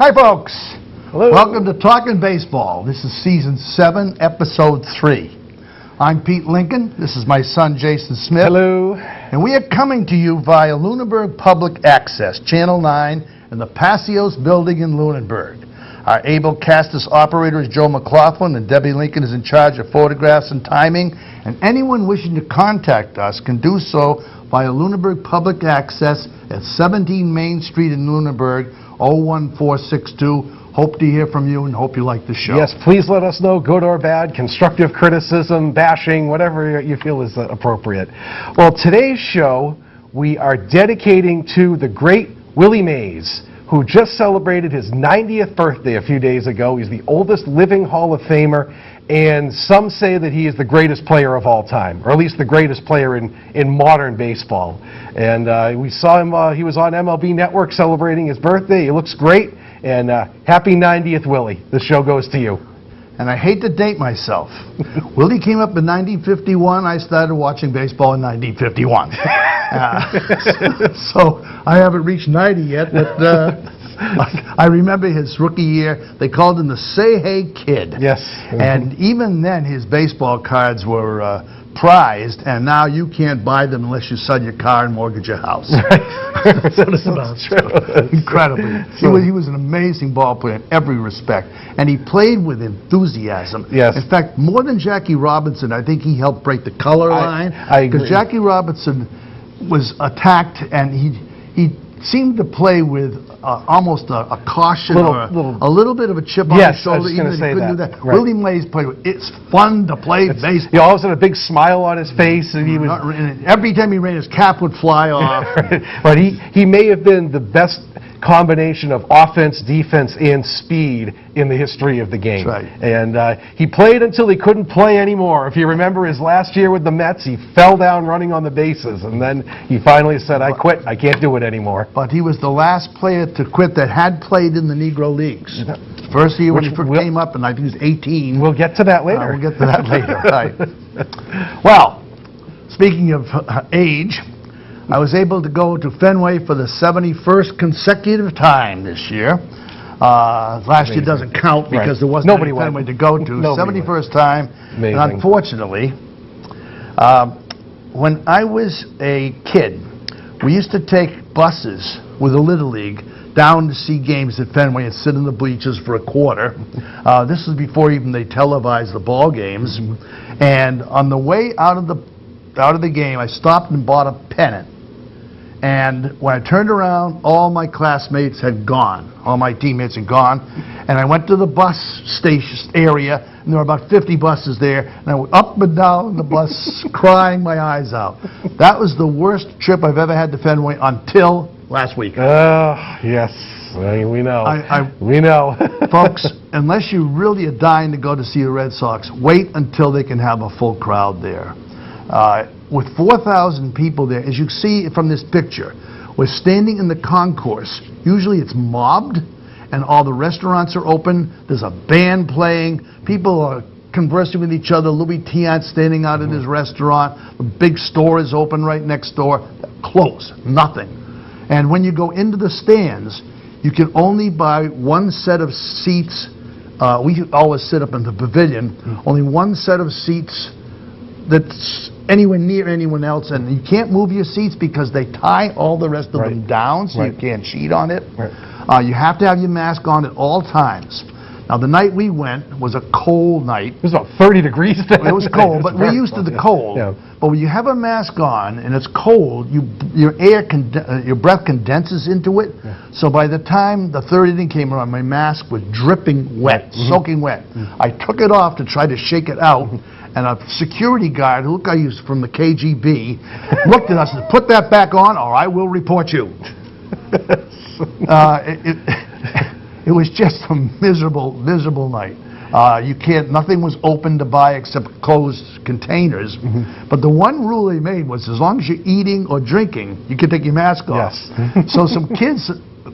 Hi, folks. Hello. Welcome to Talkin' Baseball. This is Season 7, Episode 3. I'm Pete Lincoln. This is my son, Jason Smith. Hello. And we are coming to you via Lunenburg Public Access, Channel 9, in the Passios building in Lunenburg. Our able castus operator is Joe McLaughlin, and Debbie Lincoln is in charge of photographs and timing. And anyone wishing to contact us can do so via Lunenburg Public Access at 17 Main Street in Lunenburg, 01462. Hope to hear from you and hope you like the show. Yes, please let us know, good or bad, constructive criticism, bashing, whatever you feel is appropriate. Well, today's show we are dedicating to the great Willie Mays, who just celebrated his 90th birthday a few days ago. He's the oldest living Hall of Famer, and some say that he is the greatest player of all time, or at least the greatest player in modern baseball. And we saw him, he was on MLB Network celebrating his birthday. He looks great, and happy 90th, Willie. The show goes to you. And I hate to date myself. Willie came up in 1951. I started watching baseball in 1951. So I haven't reached 90 yet, but I remember his rookie year. They called him the Say Hey Kid. Yes. And even then, his baseball cards were prized, and now you can't buy them unless you sell your car and mortgage your house. That's what it's about. Incredibly. He was an amazing ball player in every respect, and he played with enthusiasm. Yes. In fact, more than Jackie Robinson, I think he helped break the color line. I agree. Because Jackie Robinson was attacked, and he seemed to play with almost a caution or a little bit of a chip on his shoulder. Yes, I was going to say couldn't that. do that. Right. Willie Mays played with, it's fun to play baseball. He always had a big smile on his face, and he was... And every time he ran, his cap would fly off. But he may have been the best combination of offense, defense, and speed in the history of the game. That's right. And he played until he couldn't play anymore. If you remember his last year with the Mets, he fell down running on the bases, and then he finally said, I quit, I can't do it anymore. But he was the last player to quit that had played in the Negro Leagues. First year when he first came up, and I think he was 18. We'll get to that later. We'll get to that later, right. Well, speaking of age, I was able to go to Fenway for the 71st consecutive time this year. Last year doesn't count because there wasn't any Fenway to go to. 71st time. Amazing. And unfortunately, when I was a kid, we used to take buses with the Little League down to see games at Fenway and sit in the bleachers for a quarter. This was before even they televised the ball games. And on the way out of the game, I stopped and bought a pennant. And when I turned around, all my classmates had gone. All my teammates had gone. And I went to the bus station area, and there were about 50 buses there. And I went up and down the bus, crying my eyes out. That was the worst trip I've ever had to Fenway until last week. Yes, we know. We know. Folks, unless you really are dying to go to see the Red Sox, wait until they can have a full crowd there. With 4,000 people there, as you see from this picture, we're standing in the concourse. Usually it's mobbed, and all the restaurants are open. There's a band playing. People are conversing with each other. Louis Tiant standing out in his restaurant. The big store is open right next door. Closed. Nothing. And when you go into the stands, you can only buy one set of seats. We always sit up in the pavilion. Only one set of seats that's anywhere near anyone else, and you can't move your seats because they tie all the rest of them down, so you can't cheat on it. You have to have your mask on at all times. Now, the night we went was a cold night. It was about 30 degrees that It was cold, but we're used to the cold. Yeah. But when you have a mask on and it's cold, your breath condenses into it. Yeah. So by the time the third inning came around, my mask was dripping wet, soaking wet. I took it off to try to shake it out. And a security guard, who I used from the KGB, looked at us and said, "Put that back on, or I will report you." It was just a miserable night. Nothing was open to buy except closed containers. But the one rule they made was as long as you're eating or drinking, you can take your mask off. Yes. So some kids,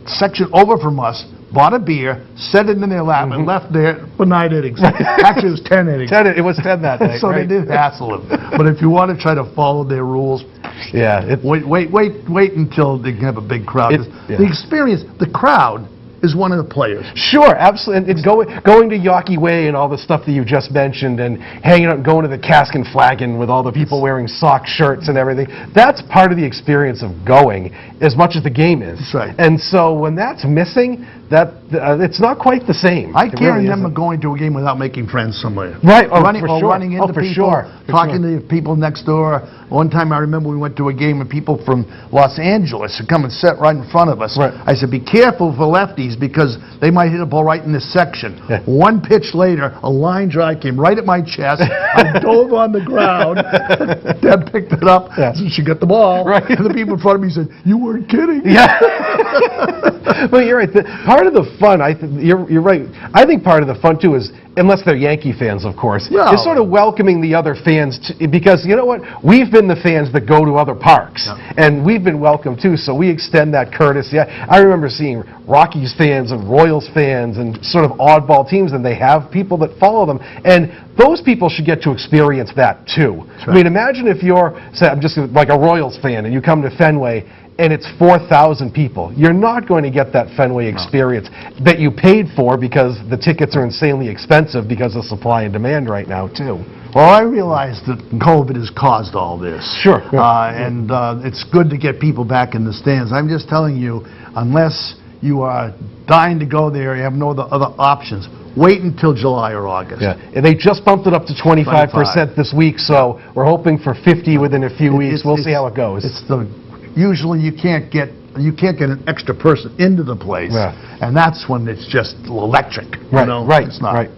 section over from us, bought a beer, set it in their lap, and left there for 9 innings. Actually, it was 10 innings. It was 10 that day. So they did hassle him. But if you want to try to follow their rules, wait until they can have a big crowd. The experience, the crowd is one of the players. Sure, absolutely. And going to Yawkey Way and all the stuff that you just mentioned, and hanging out and going to the Cask and Flagon with all the people wearing sock shirts and everything, that's part of the experience of going as much as the game is. That's right. And so when that's missing, it's not quite the same. I can't remember going to a game without making friends somewhere. Right, running, for or sure. running into For people, sure. talking to the people next door. One time I remember we went to a game and people from Los Angeles had come and sat right in front of us. Right. I said, be careful for lefties because they might hit a ball right in this section. Yeah. One pitch later, a line drive came right at my chest. I dove on the ground. Deb picked it up. Yeah. She got the ball. Right. And the people in front of me said, you weren't kidding. Yeah. Well, you're right. Part of the fun, you're right. I think part of the fun, too, is, unless they're Yankee fans, of course, No. is sort of welcoming the other fans, because you know what? We've been the fans that go to other parks, and we've been welcomed, too, so we extend that courtesy. I remember seeing Rockies fans and Royals fans and sort of oddball teams, and they have people that follow them, and those people should get to experience that, too. Right. I mean, imagine if you're, say, I'm just like a Royals fan, and you come to Fenway, and it's 4,000 people. You're not going to get that Fenway experience that you paid for, because the tickets are insanely expensive because of supply and demand right now, too. Well, I realize that COVID has caused all this. Sure. And it's good to get people back in the stands. I'm just telling you, unless you are dying to go there, you have no other options. Wait until July or August. Yeah, and they just bumped it up to 25% this week, so we're hoping for 50 within a few weeks. We'll see how it goes. Usually you can't get an extra person into the place, and that's when it's just electric. Right, right, it's not. right.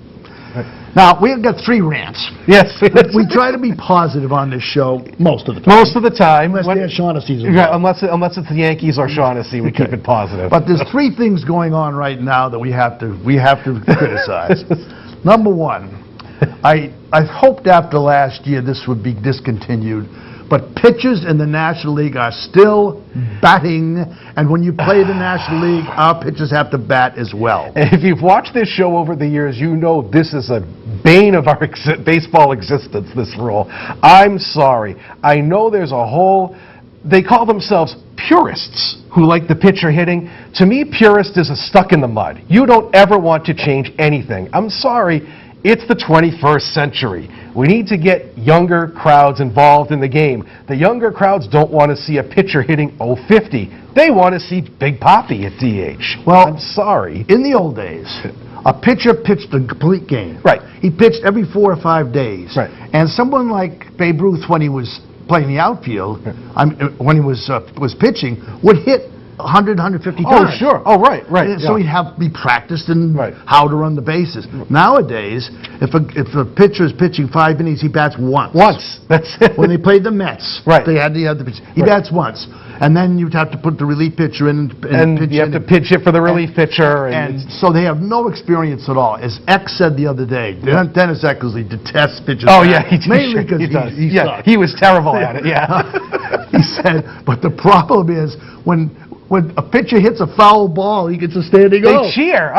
Now, we've got 3 rants. Yes. We try to be positive on this show most of the time. Most of the time. Unless they're Shaughnessy's. Yeah, unless it's the Yankees or Shaughnessy, we keep it positive. But there's 3 things going on right now that we have to criticize. Number 1, I hoped after last year this would be discontinued, but pitchers in the National League are still batting, and when you play the National League, our pitchers have to bat as well. If you've watched this show over the years, you know this is a bane of our baseball existence, this rule. I'm sorry. I know there's a whole... They call themselves purists who like the pitcher hitting. To me, purist is a stuck in the mud. You don't ever want to change anything. I'm sorry. It's the 21st century. We need to get younger crowds involved in the game. The younger crowds don't want to see a pitcher hitting 050. They want to see Big Papi at DH. Well, I'm sorry. In the old days, a pitcher pitched a complete game. Right. He pitched every 4 or 5 days. Right. And someone like Babe Ruth, when he was playing the outfield, when he was pitching, would hit 100, 150 times. Oh, sure. Oh, right. So he'd have to be practiced in Right. how to run the bases. Nowadays, if a pitcher is pitching 5 innings, he bats once. Once. That's it. When they played the Mets, Right. they had the other pitch. He Right. bats once. And then you'd have to put the relief pitcher in and pitch you have in. to pitch it for the relief pitcher. And so they have no experience at all. As X said the other day, Dennis Eckersley detests pitchers. Oh, yeah. Mainly because he sucks. he was terrible at it, yeah. He said, but the problem is when a pitcher hits a foul ball, he gets a standing They O. cheer.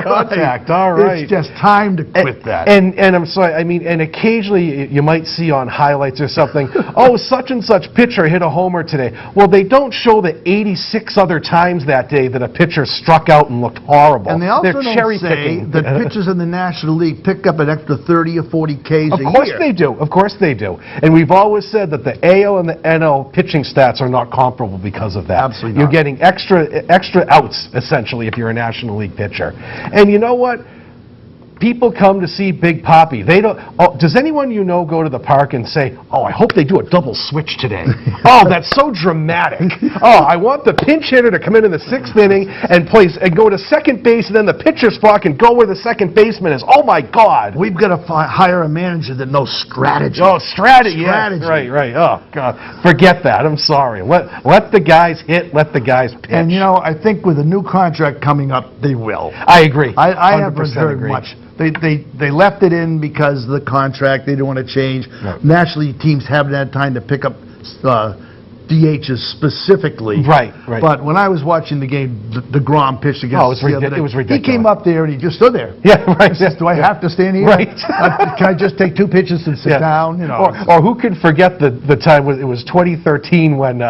Contact. All right. It's just time to quit that. And I'm sorry, I mean, and occasionally you might see on highlights or something, oh, such and such pitcher hit a homer today. Well, they don't show the 86 other times that day that a pitcher struck out and looked horrible. And they also They're don't cherry say picking. that pitchers in the National League pick up an extra 30 or 40 Ks a year. Of course they do. Of course they do. And we've always said that the AL and the NL pitching stats are not comparable because of that. Absolutely You're not. getting extra outs, essentially, if you're a National League pitcher. And you know what? People come to see Big Papi. They don't. Oh, does anyone you know go to the park and say, "Oh, I hope they do a double switch today"? Oh, that's so dramatic. Oh, I want the pinch hitter to come in the 6th inning and go to second base, and then the pitcher spot can go where the second baseman is. Oh my God! We've got to hire a manager that knows strategy. Oh, strategy. Strategy. Yes, right. Oh God, forget that. I'm sorry. Let the guys hit. Let the guys pitch. And you know, I think with a new contract coming up, they will. I agree. I haven't 100% heard agree. much. They left it in because of the contract. They didn't want to change. Right. National League teams haven't had time to pick up DHs specifically. Right. But when I was watching the game, DeGrom pitched against us the other day. It was ridiculous. He came up there and he just stood there. Yeah, right. He says, do I have to stand here? Right. Can I just take 2 pitches and sit down? You know. Or who could forget the time it was 2013 when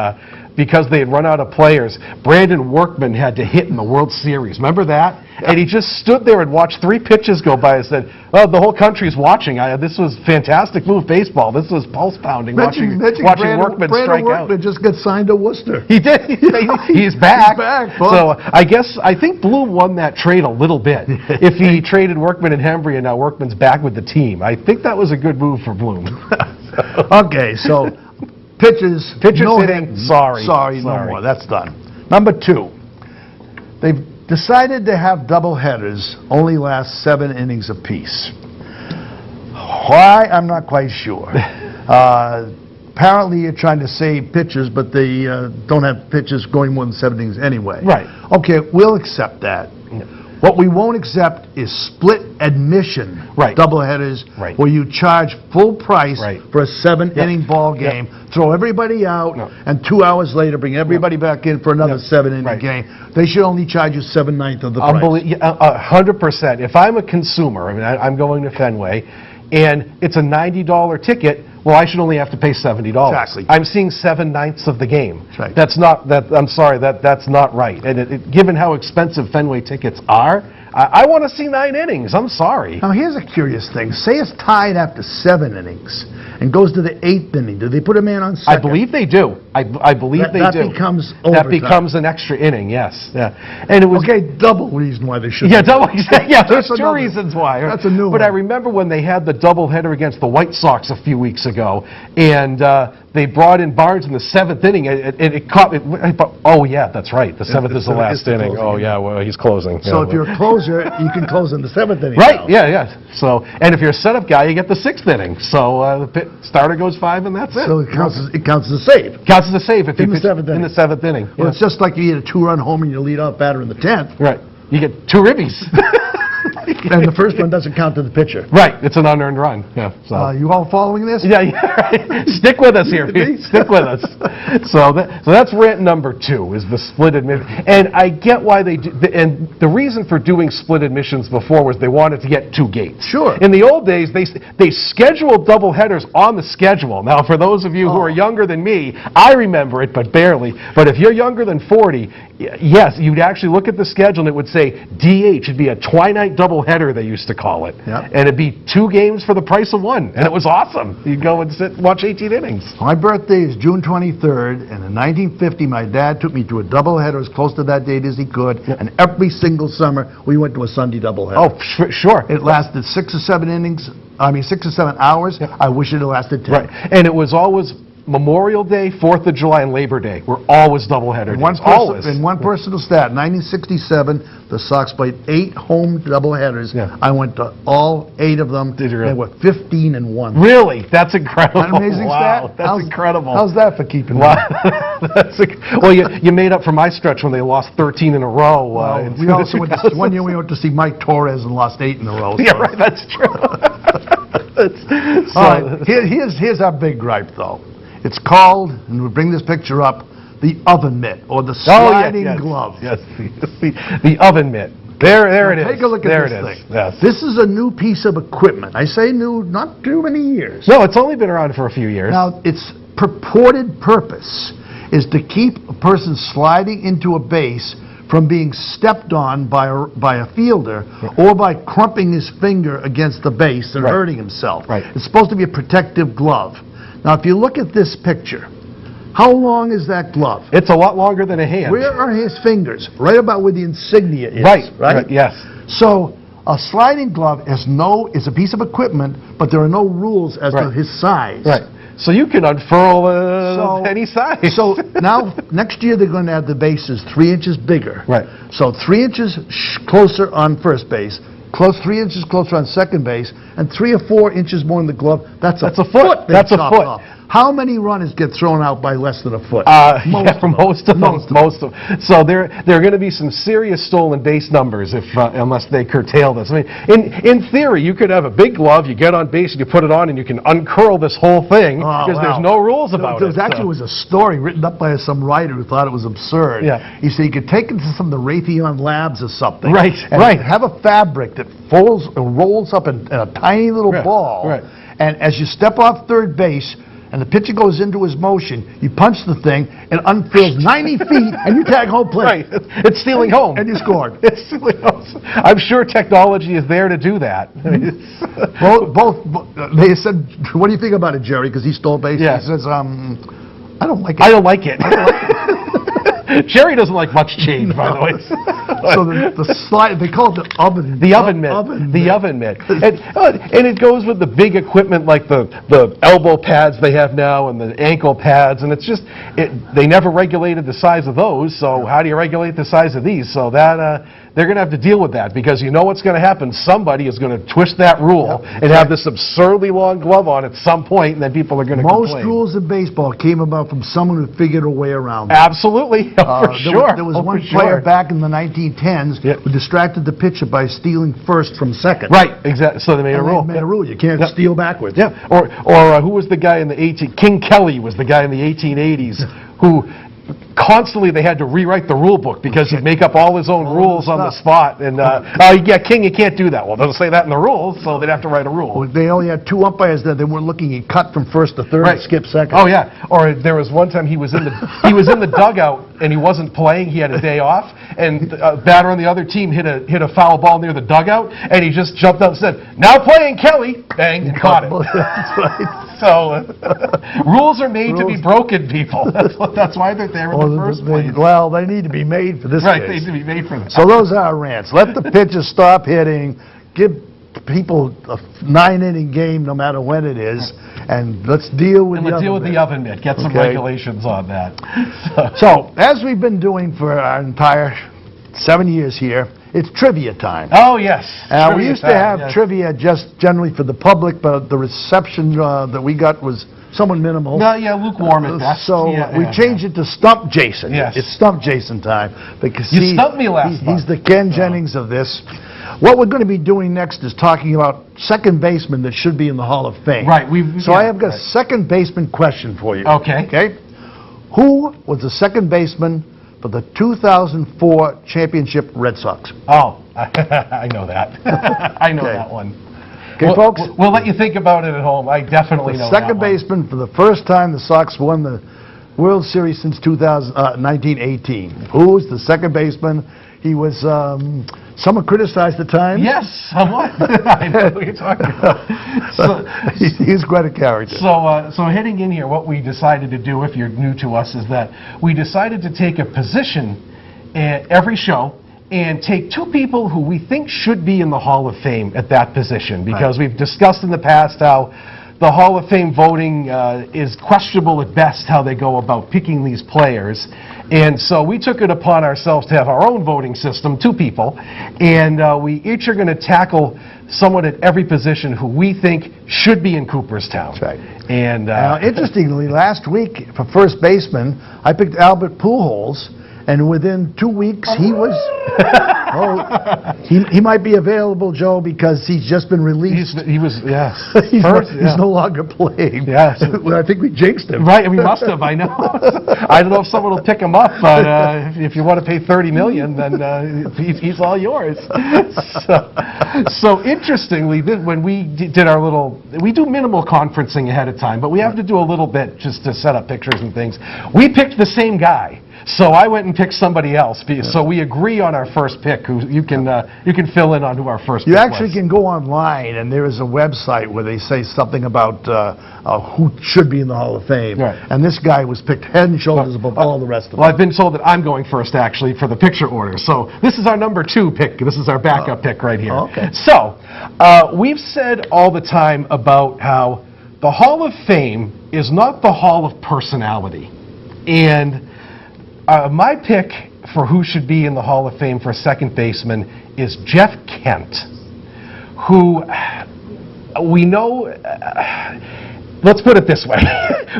because they had run out of players, Brandon Workman had to hit in the World Series. Remember that? Yeah. And he just stood there and watched 3 pitches go by and said, "Oh, the whole country's watching. This was fantastic move baseball. This was pulse pounding watching Workman strike out." Workman just got signed to Worcester. He did. He's back. He's back. So I think Bloom won that trade a little bit. If he traded Workman and Hembry, and now Workman's back with the team, I think that was a good move for Bloom. Okay, so pitchers no hitting. Sorry, no more. That's done. Number 2, they've decided to have doubleheaders only last 7 innings apiece. Why? I'm not quite sure. Apparently, you're trying to save pitchers, but they don't have pitchers going more than 7 innings anyway. Right. Okay, we'll accept that. Yeah. What we won't accept is split admission doubleheaders where you charge full price for a 7-inning ball game, throw everybody out, and 2 hours later bring everybody back in for another 7-inning game. They should only charge you 7/9 of the price. 100%. If I'm a consumer, I mean, I'm going to Fenway, and it's a $90 ticket, well, I should only have to pay $70. Exactly. I'm seeing 7/9 of the game. Right. That's not that. I'm sorry. That's not right. And given how expensive Fenway tickets are, I want to see 9 innings. I'm sorry. Now, here's a curious thing. Say it's tied after 7 innings and goes to the 8th inning. Do they put a man on second? I believe they do. I believe they do. That becomes overtime. That becomes an extra inning, yes. Yeah. And it was double reason why they should. Yeah, double. Yeah, there's 2 reasons why. That's a new one. But I remember when they had the doubleheader against the White Sox a few weeks ago, and they brought in Barnes in the 7th inning, and it caught me. Oh, yeah, that's right. The 7th is the last inning. Oh, yeah, well, he's closing. So if you're a closer, you can close in the 7th inning. Right, now. yeah. So, and if you're a setup guy, you get the 6th inning. So the starter goes 5, and that's it. So it counts as a save. Counts as a save if in you the 7th inning. In the 7th inning. Well, it's just like you hit a 2-run home and you lead off batter in the 10th. Right. You get 2 ribbies. And the first one doesn't count to the pitcher. Right. It's an unearned run. Yeah. So. You all following this? Yeah. Right. Stick with us here. Stick with us. So that's rant number 2 is the split admission. And I get why they do. And the reason for doing split admissions before was they wanted to get 2 gates. Sure. In the old days, they scheduled doubleheaders on the schedule. Now, for those of you who are younger than me, I remember it, but barely. But if you're younger than 40, yes, you'd actually look at the schedule and it would say DH. It'd be a twilight doubleheader, they used to call it. Yep. And it'd be 2 games for the price of 1. And it was awesome. You'd go and watch 18 innings. My birthday is June 23rd, and in 1950, my dad took me to a doubleheader as close to that date as he could, and every single summer, we went to a Sunday doubleheader. Oh, sure. It lasted 6 or 7 innings, 6 or 7 hours. Yep. I wish it had lasted 10. Right. And it was always Memorial Day, 4th of July, and Labor Day were always doubleheader days. Always. In one personal stat, 1967, the Sox played 8 home doubleheaders. Yeah. I went to all 8 of them. Did you really? They were 15-1. Really? That's incredible. An amazing wow. stat? That's incredible. How's that for keeping well, well, you made up for my stretch when they lost 13 in a row. We also went to, one year we went to see Mike Torres and lost 8 in a row. So. Yeah, right. That's true. All right. Here's our big gripe, though. It's called, and we bring this picture up, the oven mitt, or the sliding glove. Yes, the oven mitt. There it is. Take a look at this thing. Yes. This is a new piece of equipment. I say new, not too many years. No, it's only been around for a few years. Now, its purported purpose is to keep a person sliding into a base from being stepped on by a fielder or by crumping his finger against the base and hurting himself. Right. It's supposed to be a protective glove. Now, if you look at this picture, how long is that glove? It's a lot longer than a hand. Where are his fingers? Right about where the insignia is. Right, yes. So a sliding glove is a piece of equipment, but there are no rules as to his size. Right. So you can unfurl any size. So now, next year, they're going to have the bases 3 inches bigger. Right. So 3 inches closer on first base, 3 inches closer on second base, and 3 or 4 inches more in the glove. That's a foot. That's a foot. Off. How many runners get thrown out by less than a foot? Most of them. So there are going to be some serious stolen base numbers unless they curtail this. I mean, in theory, you could have a big glove, you get on base, and you put it on, and you can uncurl this whole thing because there's no rules about it. There actually was a story written up by some writer who thought it was absurd. Yeah. He said you could take it to some of the Raytheon labs or something. Right. Have a fabric that rolls up in a tiny little ball. Right. And as you step off third base, and the pitcher goes into his motion, you punch the thing, and unfills 90 feet, and you tag home plate. Right. It's stealing home. And you scored. It's stealing home. I'm sure technology is there to do that. They said, what do you think about it, Jerry? Because he stole base. Yeah. He says, I don't like it. I don't like it. Jerry doesn't like much change, by the way. So the slide, they call it the oven. The oven mitt. The oven mitt. And it goes with the big equipment like the elbow pads they have now and the ankle pads, and it's just, they never regulated the size of those, so how do you regulate the size of these? So that, they're going to have to deal with that, because you know what's going to happen. Somebody is going to twist that rule and have this absurdly long glove on at some point, and then people are going to complain. Most rules in baseball came about from someone who figured a way around them. Absolutely. For sure. There was one player back in the 1910s who distracted the pitcher by stealing first from second. Right, exactly. So they made a rule. They made a rule. You can't steal backwards. Yeah. Or who was the guy in the King Kelly was the guy in the 1880s who constantly they had to rewrite the rule book because he'd make up all his own rules on the spot. And, King, you can't do that. Well, they'll say that in the rules, so they'd have to write a rule. Well, they only had two umpires there. They weren't looking. He cut from first to third and skipped second. Oh, yeah. Or there was one time he was in the dugout and he wasn't playing. He had a day off, and a batter on the other team hit a foul ball near the dugout, and he just jumped out and said, "Now playing Kelly!" Bang, and caught it. That's right. So, rules are made to be broken, people. That's why they're there in the first place. Well, they need to be made for this Right, case. they need to be made for this. So those are our rants. Let the pitchers stop hitting. Give people a 9-inning game no matter when it is. And let's deal with the oven mitt. Get some regulations on that. So, as we've been doing for our entire 7 years here, it's trivia time. Oh, yes. We used to have trivia just generally for the public, but the reception that we got was somewhat minimal. No, lukewarm at best. So we changed it to Stump Jason. Yes. It's Stump Jason time. Because you stumped me last month. He's the Ken Jennings of this. What we're going to be doing next is talking about second baseman that should be in the Hall of Fame. Right. I have got a second baseman question for you. Okay. Okay? Who was the second baseman for the 2004 championship Red Sox? Oh, I know that. I know that one. Okay, folks? We'll let you think about it at home. I definitely know that one. Second baseman for the first time the Sox won the World Series since 1918. Who was the second baseman? He was, someone criticized the time. Yes, somewhat. I know what you're talking about. He's quite a character. So heading in here, what we decided to do, if you're new to us, is that we decided to take a position at every show and take two people who we think should be in the Hall of Fame at that position, because we've discussed in the past how the Hall of Fame voting is questionable at best, how they go about picking these players. And so we took it upon ourselves to have our own voting system, two people, and we each are going to tackle someone at every position who we think should be in Cooperstown. That's right. And now, interestingly, last week for first baseman, I picked Albert Pujols, and within 2 weeks he was. He might be available, Joe, because he's just been released. He's no longer playing. Yes. Well, I think we jinxed him. Right, we must have. I know. I don't know if someone will pick him up, but if you want to pay $30 million, then he's all yours. So interestingly, when we did our we do minimal conferencing ahead of time, but we have to do a little bit just to set up pictures and things. We picked the same guy. So I went and picked somebody else. So we agree on our first pick. Who you can fill in on who our first pick was. You actually can go online, and there is a website where they say something about who should be in the Hall of Fame. Right. And this guy was picked head and shoulders above all the rest of them. Well, I've been told that I'm going first, actually, for the picture order. So this is our number 2 pick. This is our backup pick right here. Okay. So we've said all the time about how the Hall of Fame is not the Hall of Personality. And my pick for who should be in the Hall of Fame for second baseman is Jeff Kent, who we know, let's put it this way,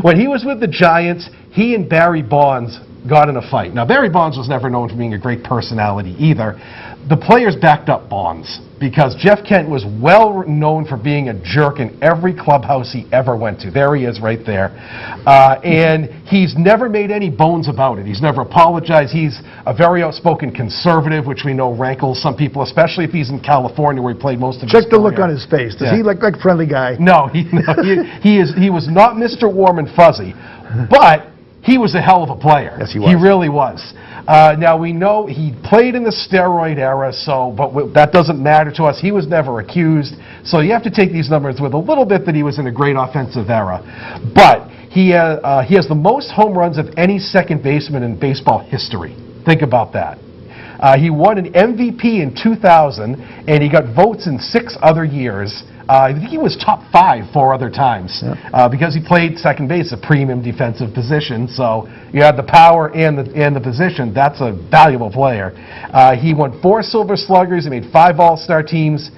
when he was with the Giants, he and Barry Bonds got in a fight. Now, Barry Bonds was never known for being a great personality either, the players backed up Bonds because Jeff Kent was well known for being a jerk in every clubhouse he ever went to. There he is right there. And he's never made any bones about it. He's never apologized. He's a very outspoken conservative, which we know rankles some people, especially if he's in California where he played most of his Check the career. look on his face. Does he look like a friendly guy? No, he was not Mr. Warm and Fuzzy, but he was a hell of a player. Yes, he was. He really was. Now, we know he played in the steroid era, but that doesn't matter to us. He was never accused, so you have to take these numbers with a little bit that he was in a great offensive era. But he has the most home runs of any second baseman in baseball history. Think about that. He won an MVP in 2000, and he got votes in 6 other years. I think he was top 5 4 other times because he played second base, a premium defensive position. So you had the power and the position. That's a valuable player. He won 4 Silver Sluggers. He made 5 All-Star teams.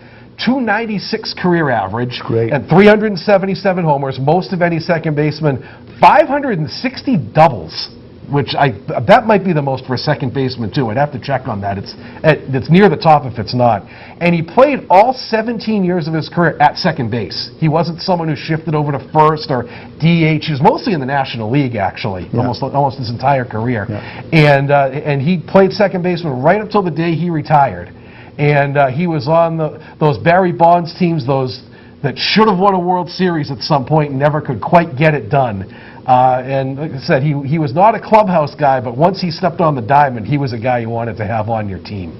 296 career average, Great. And 377 homers, most of any second baseman. 560 doubles, which that might be the most for a second baseman too. I'd have to check on that. It's near the top if it's not. And he played all 17 years of his career at second base. He wasn't someone who shifted over to first or DH. He was mostly in the National League actually, almost his entire career. Yeah. And he played second baseman right up till the day he retired. And he was on those Barry Bonds teams, those that should have won a World Series at some point and never could quite get it done. And like I said, he was not a clubhouse guy, but once he stepped on the diamond, he was a guy you wanted to have on your team.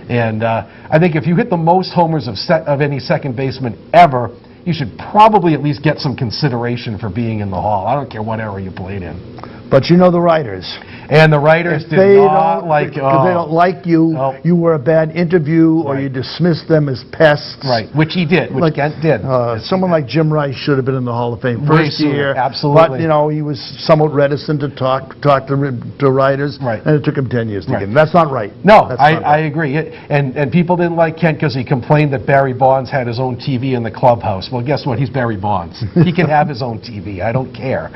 And I think if you hit the most homers of any second baseman ever, you should probably at least get some consideration for being in the Hall. I don't care what era you played in. But you know the writers. And the writers did not like... Because they don't like you, you were a bad interview, or you dismissed them as pests. Right, which he did, which Kent did. Someone like Jim Rice should have been in the Hall of Fame first year. Absolutely. But, you know, he was somewhat reticent to talk to writers, and it took him 10 years to get him. That's not right. No, I agree. And people didn't like Kent because he complained that Barry Bonds had his own TV in the clubhouse. Well, guess what? He's Barry Bonds. He can have his own TV. I don't care.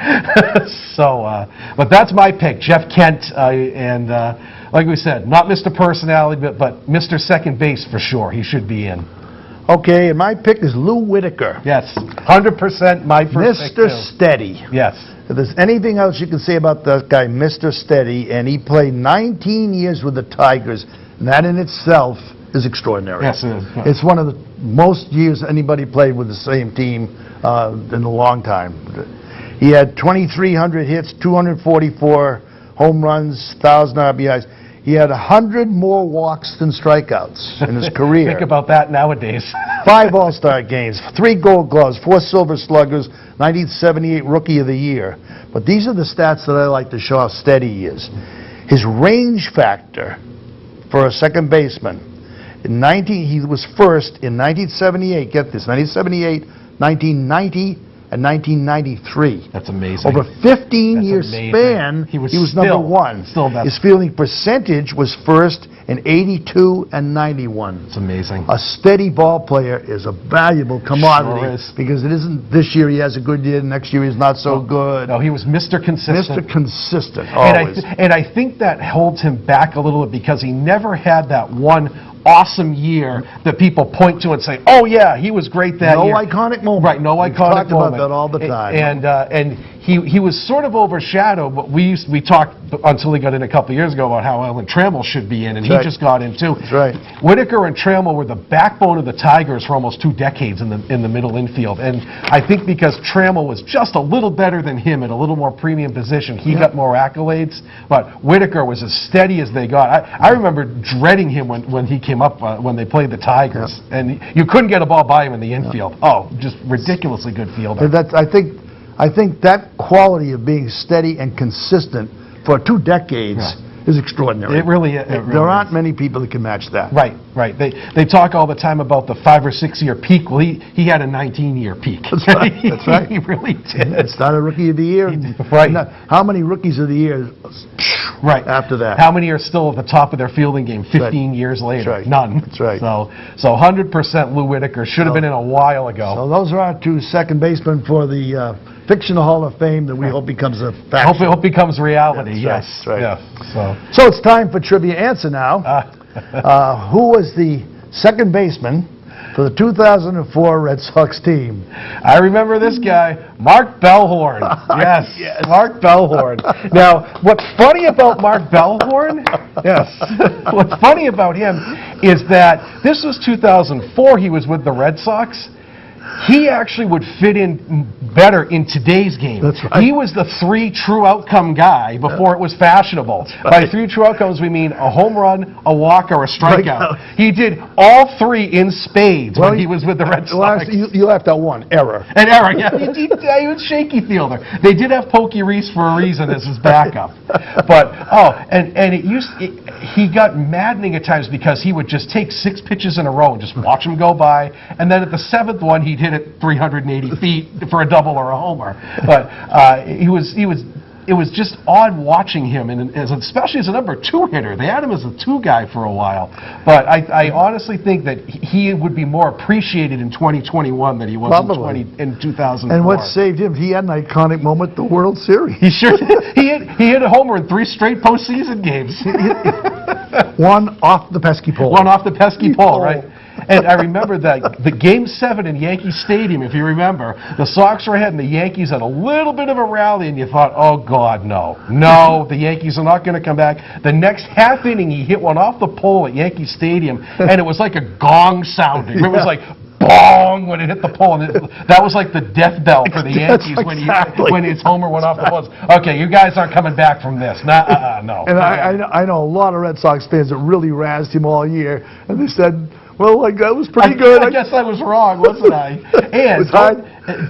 But that's my pick, Jeff Kent, and like we said, not Mr. Personality, but Mr. Second Base for sure. He should be in. Okay, and my pick is Lou Whitaker. Yes, 100% my first pick, too. Mr. Steady. Yes. If there's anything else you can say about that guy, Mr. Steady, and he played 19 years with the Tigers, and that in itself is extraordinary. Yes, it is. It's one of the most years anybody played with the same team in a long time. He had 2,300 hits, 244 home runs, 1,000 RBIs. He had 100 more walks than strikeouts in his career. Think about that nowadays. 5 All-Star games, 3 Gold Gloves, 4 Silver Sluggers, 1978 Rookie of the Year. But these are the stats that I like to show how steady he is. His range factor for a second baseman, he was first in 1978, get this, 1978, 1990, and 1993. That's amazing. Over a 15-year span, he was number 1. His fielding percentage was first in 82 and 91. It's amazing. A steady ball player is a valuable commodity because it isn't this year he has a good year, next year he's not so good. No, he was Mr. Consistent. Mr. Consistent, always. And I think that holds him back a little bit because he never had that one awesome year that people point to and say, oh yeah, he was great that year. No iconic moment. Right, no iconic moment. We talked about that all the time. And he was sort of overshadowed, but we talked until he got in a couple of years ago about how Ellen Trammell should be in, and he just got in too. That's right. Whitaker and Trammell were the backbone of the Tigers for almost 2 decades in the middle infield, and I think because Trammell was just a little better than him in a little more premium position, he got more accolades, but Whitaker was as steady as they got. I remember dreading him when he came up when they played the Tigers, and you couldn't get a ball by him in the infield. Oh, just ridiculously good fielder. I think that quality of being steady and consistent for 2 decades is extraordinary. It really is. There aren't many people that can match that. Right. They talk all the time about the 5 or 6 year peak. Well, he had a 19-year peak. That's right. That's right. He really did. It's not a Rookie of the Year. Right. How many Rookies of the Year after that? How many are still at the top of their fielding game 15 years later? That's right. None. That's right. So 100% Lou Whitaker should have been in a while ago. So those are our 2 second basemen for the fictional Hall of Fame that we hope becomes a fact. Hope it becomes reality, That's yes. right, Yeah, So it's time for trivia answer now. Who was the second baseman for the 2004 Red Sox team? I remember this guy, Mark Bellhorn. Yes, Yes. Mark Bellhorn. Now, what's funny about Mark Bellhorn, yes, what's funny about him is that this was 2004, he was with the Red Sox. He actually would fit in better in today's game. That's right. He was the three true outcome guy before it was fashionable. By three true outcomes, we mean a home run, a walk, or a strikeout. He did all three in spades when he was with the Red Sox. You left out one, error. An error, yeah. He was shaky fielder. They did have Pokey Reese for a reason as his backup. But, he got maddening at times because he would just take 6 pitches in a row and just watch them go by, and then at the 7th one, he'd hit it 380 feet for a double or a homer. But it was just odd watching him, and especially as a number 2 hitter. They had him as a 2 guy for a while. But I honestly think that he would be more appreciated in 2021 than he was in 2004. And what saved him? He had an iconic moment, the World Series. He sure did. He hit a homer in 3 straight postseason games. One off the pesky pole. One off the pesky pole, right? And I remember that the Game 7 in Yankee Stadium, if you remember, the Sox were ahead and the Yankees had a little bit of a rally, and you thought, oh, God, no, the Yankees are not going to come back. The next half inning, he hit one off the pole at Yankee Stadium, and it was like a gong sounding. It was like, bong, when it hit the pole. And that was like the death bell for the Yankees when his homer went off the pole. Okay, you guys aren't coming back from this. No. And I know a lot of Red Sox fans that really razzed him all year, and they said, well, like, that was pretty good. I guess I was wrong, wasn't I? And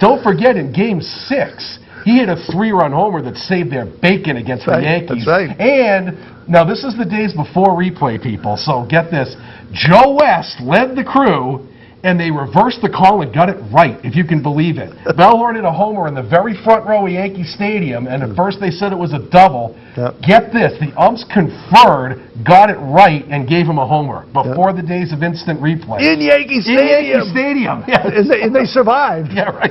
don't forget, in Game 6, he hit a 3-run homer that saved their bacon against the Yankees. That's right. And now this is the days before replay, people. So get this: Joe West led the crew, and they reversed the call and got it right, if you can believe it. Bellhorn hit a homer in the very front row of Yankee Stadium, and at first they said it was a double. Yep. Get this, the umps conferred, got it right, and gave him a homer before the days of instant replay. In Yankee Stadium! In Yankee Stadium, yes. And they survived. Yeah, right.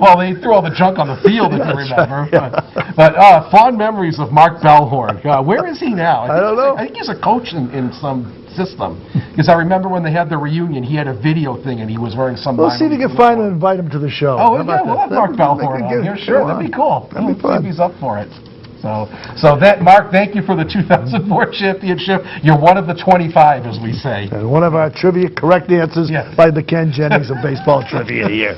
Well, they threw all the junk on the field, if you remember. Right, yeah. But fond memories of Mark Bellhorn. Where is he now? I don't know. I think he's a coach in some system. Because I remember when they had the reunion, he had a video thing, and he was wearing some... We'll see if we can find and invite him to the show. Oh, yeah, we'll have Mark Bellhorn on here. Sure, that'd be cool. That'd be fun. See if he's up for it. So that, Mark, thank you for the 2004 championship. You're one of the 25, as we say. And one of our trivia correct answers by the Ken Jennings of baseball trivia here.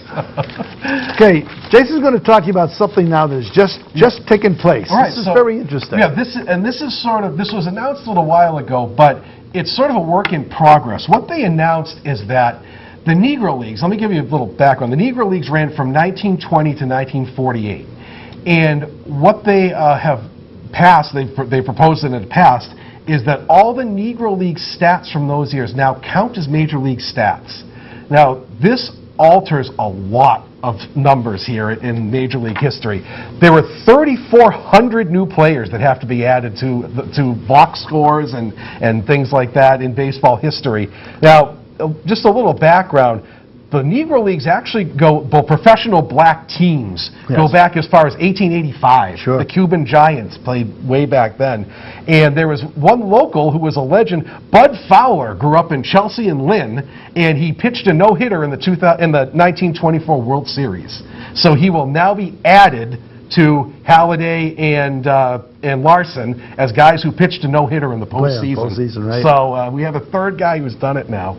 Okay, Jason's going to talk to you about something now that has just taken place. All right, this is very interesting. Yeah, this was announced a little while ago, but it's sort of a work in progress. What they announced is that the Negro Leagues, let me give you a little background. The Negro Leagues ran from 1920 to 1948. And what they have passed, they proposed and it passed, is that all the Negro League stats from those years now count as Major League stats. Now, this alters a lot of numbers here in Major League history. There were 3,400 new players that have to be added to box scores and things like that in baseball history. Now, just a little background. The Negro Leagues actually the professional black teams go back as far as 1885. Sure. The Cuban Giants played way back then. And there was one local who was a legend. Bud Fowler grew up in Chelsea and Lynn, and he pitched a no-hitter in the 1924 World Series. So he will now be added to Halladay and Larson as guys who pitched a no-hitter in the postseason. Postseason, right. So we have a third guy who's done it now.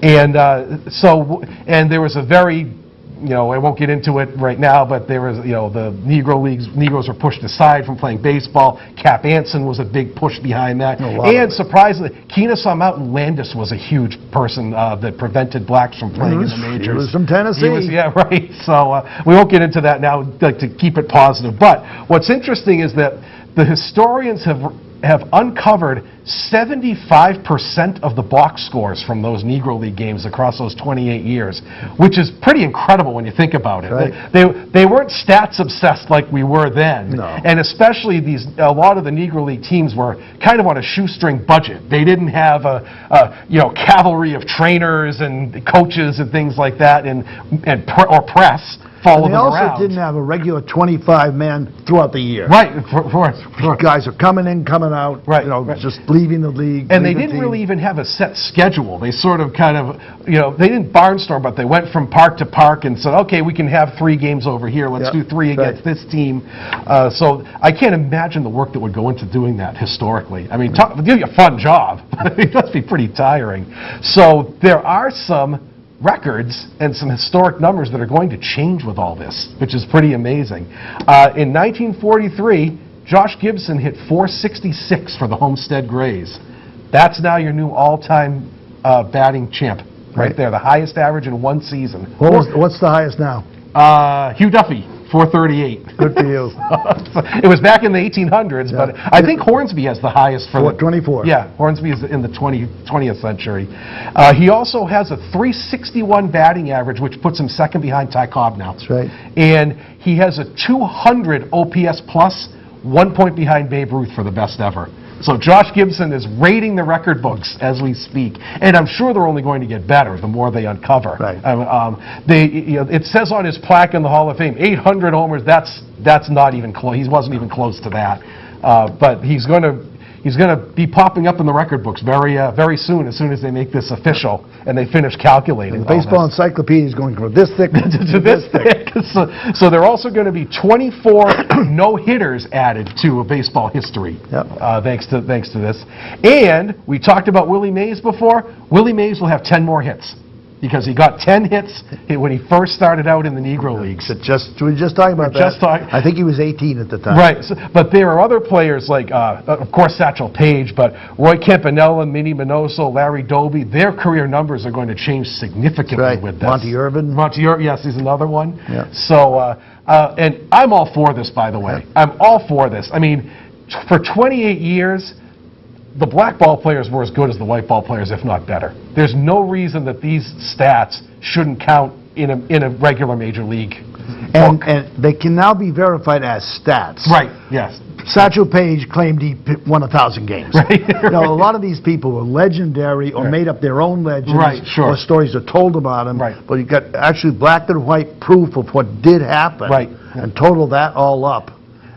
And and there was a very, I won't get into it right now, but there was, the Negroes were pushed aside from playing baseball. Cap Anson was a big push behind that. And surprisingly, Kennesaw Mountain Landis was a huge person that prevented blacks from playing in the majors. He was from Tennessee. Yeah, right. So we won't get into that now, like, to keep it positive. But what's interesting is that the historians have uncovered 75% of the box scores from those Negro League games across those 28 years, which is pretty incredible when you think about it. Right. They weren't stats obsessed like we were then, No. and especially a lot of the Negro League teams were kind of on a shoestring budget. They didn't have a cavalry of trainers and coaches and things like that, or press follow And they them also around. didn't have a regular 25-man throughout the year. Right, for Guys are coming in, coming out, Right, right. Just leaving the league. And they leaving the didn't team. really even have a set schedule. They sort of kind of, they didn't barnstorm, but they went from park to park and said, okay, we can have 3 games over here. Let's do 3 against this team. So I can't imagine the work that would go into doing that historically. I mean, it'd be a fun job. It must be pretty tiring. So there are some records and some historic numbers that are going to change with all this, which is pretty amazing. In 1943, Josh Gibson hit .466 for the Homestead Grays. That's now your new all-time batting champ, right there, the highest average in one season. What's the highest now? Hugh Duffy, .438. Good for you. It was back in the 1800s, but I think Hornsby has the highest for 24. Yeah, Hornsby is in the 20th century. He also has a .361 batting average, which puts him second behind Ty Cobb now. That's right. And he has a .200 OPS plus, 1 point behind Babe Ruth for the best ever. So Josh Gibson is raiding the record books as we speak, and I'm sure they're only going to get better the more they uncover. Right. It says on his plaque in the Hall of Fame, 800 homers. That's not even close. He wasn't even close to that. But he's going to be popping up in the record books very soon as they make this official and they finish calculating. The baseball encyclopedia is going from this thick to this thick. So there are also going to be 24 no-hitters added to baseball history, thanks to this. And we talked about Willie Mays before. Willie Mays will have 10 more hits because he got 10 hits when he first started out in the Negro Leagues. We were just talking about that. I think he was 18 at the time. Right, but there are other players like, of course, Satchel Paige, but Roy Campanella, Minnie Minoso, Larry Doby, their career numbers are going to change significantly with this. Monty Irvin. Monty Irvin, yes, he's another one. Yeah. So, and I'm all for this, by the way. I'm all for this. I mean, for 28 years, the black ball players were as good as the white ball players, if not better. There's no reason that these stats shouldn't count in a regular major league book. And they can now be verified as stats. Right, yes. Satchel Paige claimed he won 1,000 games. Right. A lot of these people were legendary or made up their own legends. Right, sure. Or stories are told about them. Right. But you got actually black and white proof of what did happen. Right. And total that all up.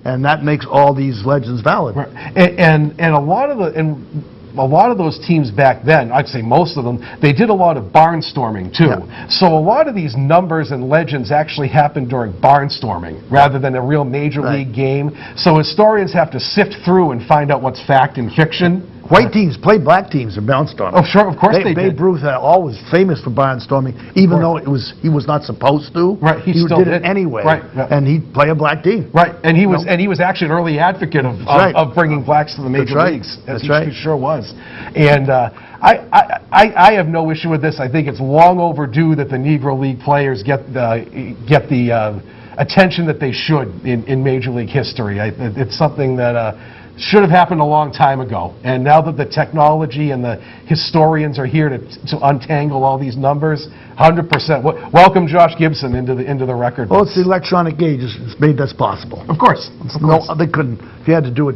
And that makes all these legends valid. Right. And a lot of those teams back then, I'd say most of them, they did a lot of barnstorming too. Yeah. So a lot of these numbers and legends actually happened during barnstorming rather than a real major league game. So historians have to sift through and find out what's fact and fiction. White teams played black teams and barnstorming. Oh, sure, of course they did. Babe Ruth always famous for barnstorming, even though he was not supposed to. Right, he still did it anyway. Right, yeah. And he'd play a black team. Right, and he was actually an early advocate of bringing blacks to the major leagues. That's He right. sure was. And I have no issue with this. I think it's long overdue that the Negro League players get the attention that they should in Major League history. It's something that should have happened a long time ago. And now that the technology and the historians are here to untangle all these numbers, 100%. Welcome Josh Gibson into the record. Well, it's the electronic age that's made this possible. Of course. No, they couldn't. If you had to do it,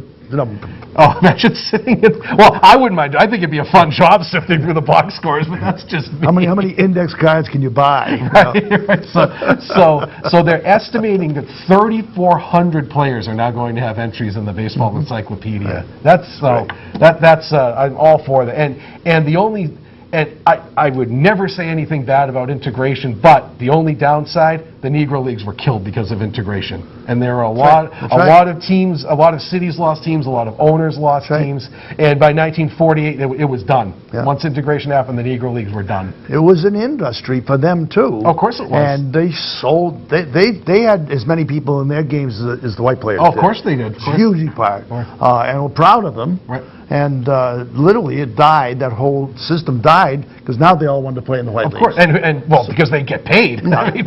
Oh, imagine sitting in... Well, I wouldn't mind. I think it'd be a fun job sifting through the box scores, but that's just me. How many index cards can you buy? Right. So they're estimating that 3,400 players are now going to have entries in the Baseball Encyclopedia. Yeah. I'm all for that. And the only... And I would never say anything bad about integration, but the only downside, the Negro Leagues were killed because of integration. And there are a lot of teams, a lot of cities lost teams, a lot of owners lost teams. And by 1948, it was done. Yeah. Once integration happened, the Negro Leagues were done. It was an industry for them, too. Oh, of course it was. And they sold, they had as many people in their games as the white players did. Of course they did. Hugely part. And we're proud of them. Right. And literally, it died. That whole system died because now they all want to play in the white leagues. Of course, and because they get paid. I mean,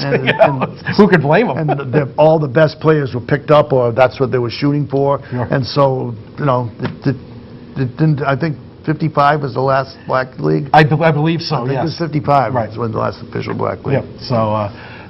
who could blame them? And all the best players were picked up, or that's what they were shooting for. Sure. And so, it didn't. I think 55 was the last Black League? I believe so, I think it was yes. 55 Right. was when the last official Black League. Yep.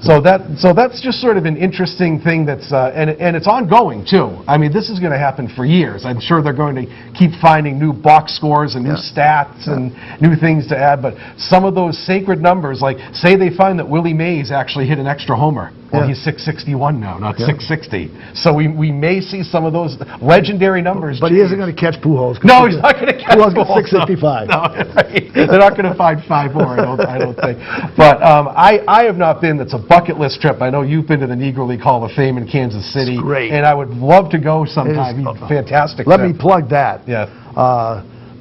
So that's just sort of an interesting thing that's and it's ongoing too. I mean, this is going to happen for years. I'm sure they're going to keep finding new box scores and new stats and new things to add. But some of those sacred numbers, like say they find that Willie Mays actually hit an extra homer. Well, he's 661 now, not 660. So we may see some of those legendary numbers. But he isn't going to catch Pujols. No, he's not going to catch Pujols Pujols. 665. No, right. They're not going to find 5 more, I don't think. But I have not been. That's a bucket list trip. I know you've been to the Negro League Hall of Fame in Kansas City. It's great. And I would love to go sometime. Fantastic. Let me plug that. Yeah.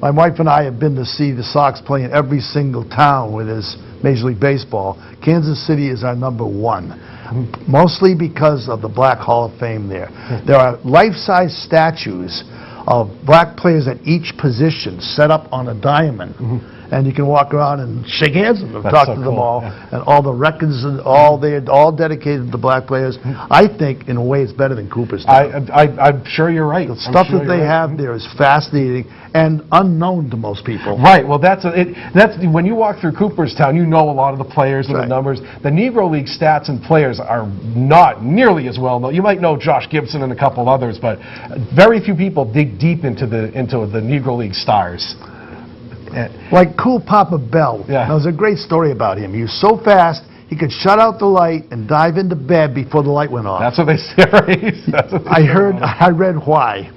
My wife and I have been to see the Sox play in every single town where there's Major League Baseball. Kansas City is our number one, mostly because of the Black Hall of Fame there. There are life-size statues of black players at each position set up on a diamond. And you can walk around and shake hands with them, talk to them all, and all the records and they're all dedicated to black players. I think, in a way, it's better than Cooperstown. I'm sure you're right. The stuff that they have there is fascinating and unknown to most people. Right. Well, that's when you walk through Cooperstown, you know a lot of the players and the numbers. The Negro League stats and players are not nearly as well known. You might know Josh Gibson and a couple others, but very few people dig deep into the Negro League stars. Like Cool Papa Bell. Yeah. There's a great story about him. He was so fast, he could shut out the light and dive into bed before the light went off. That's what they say, right? I read why.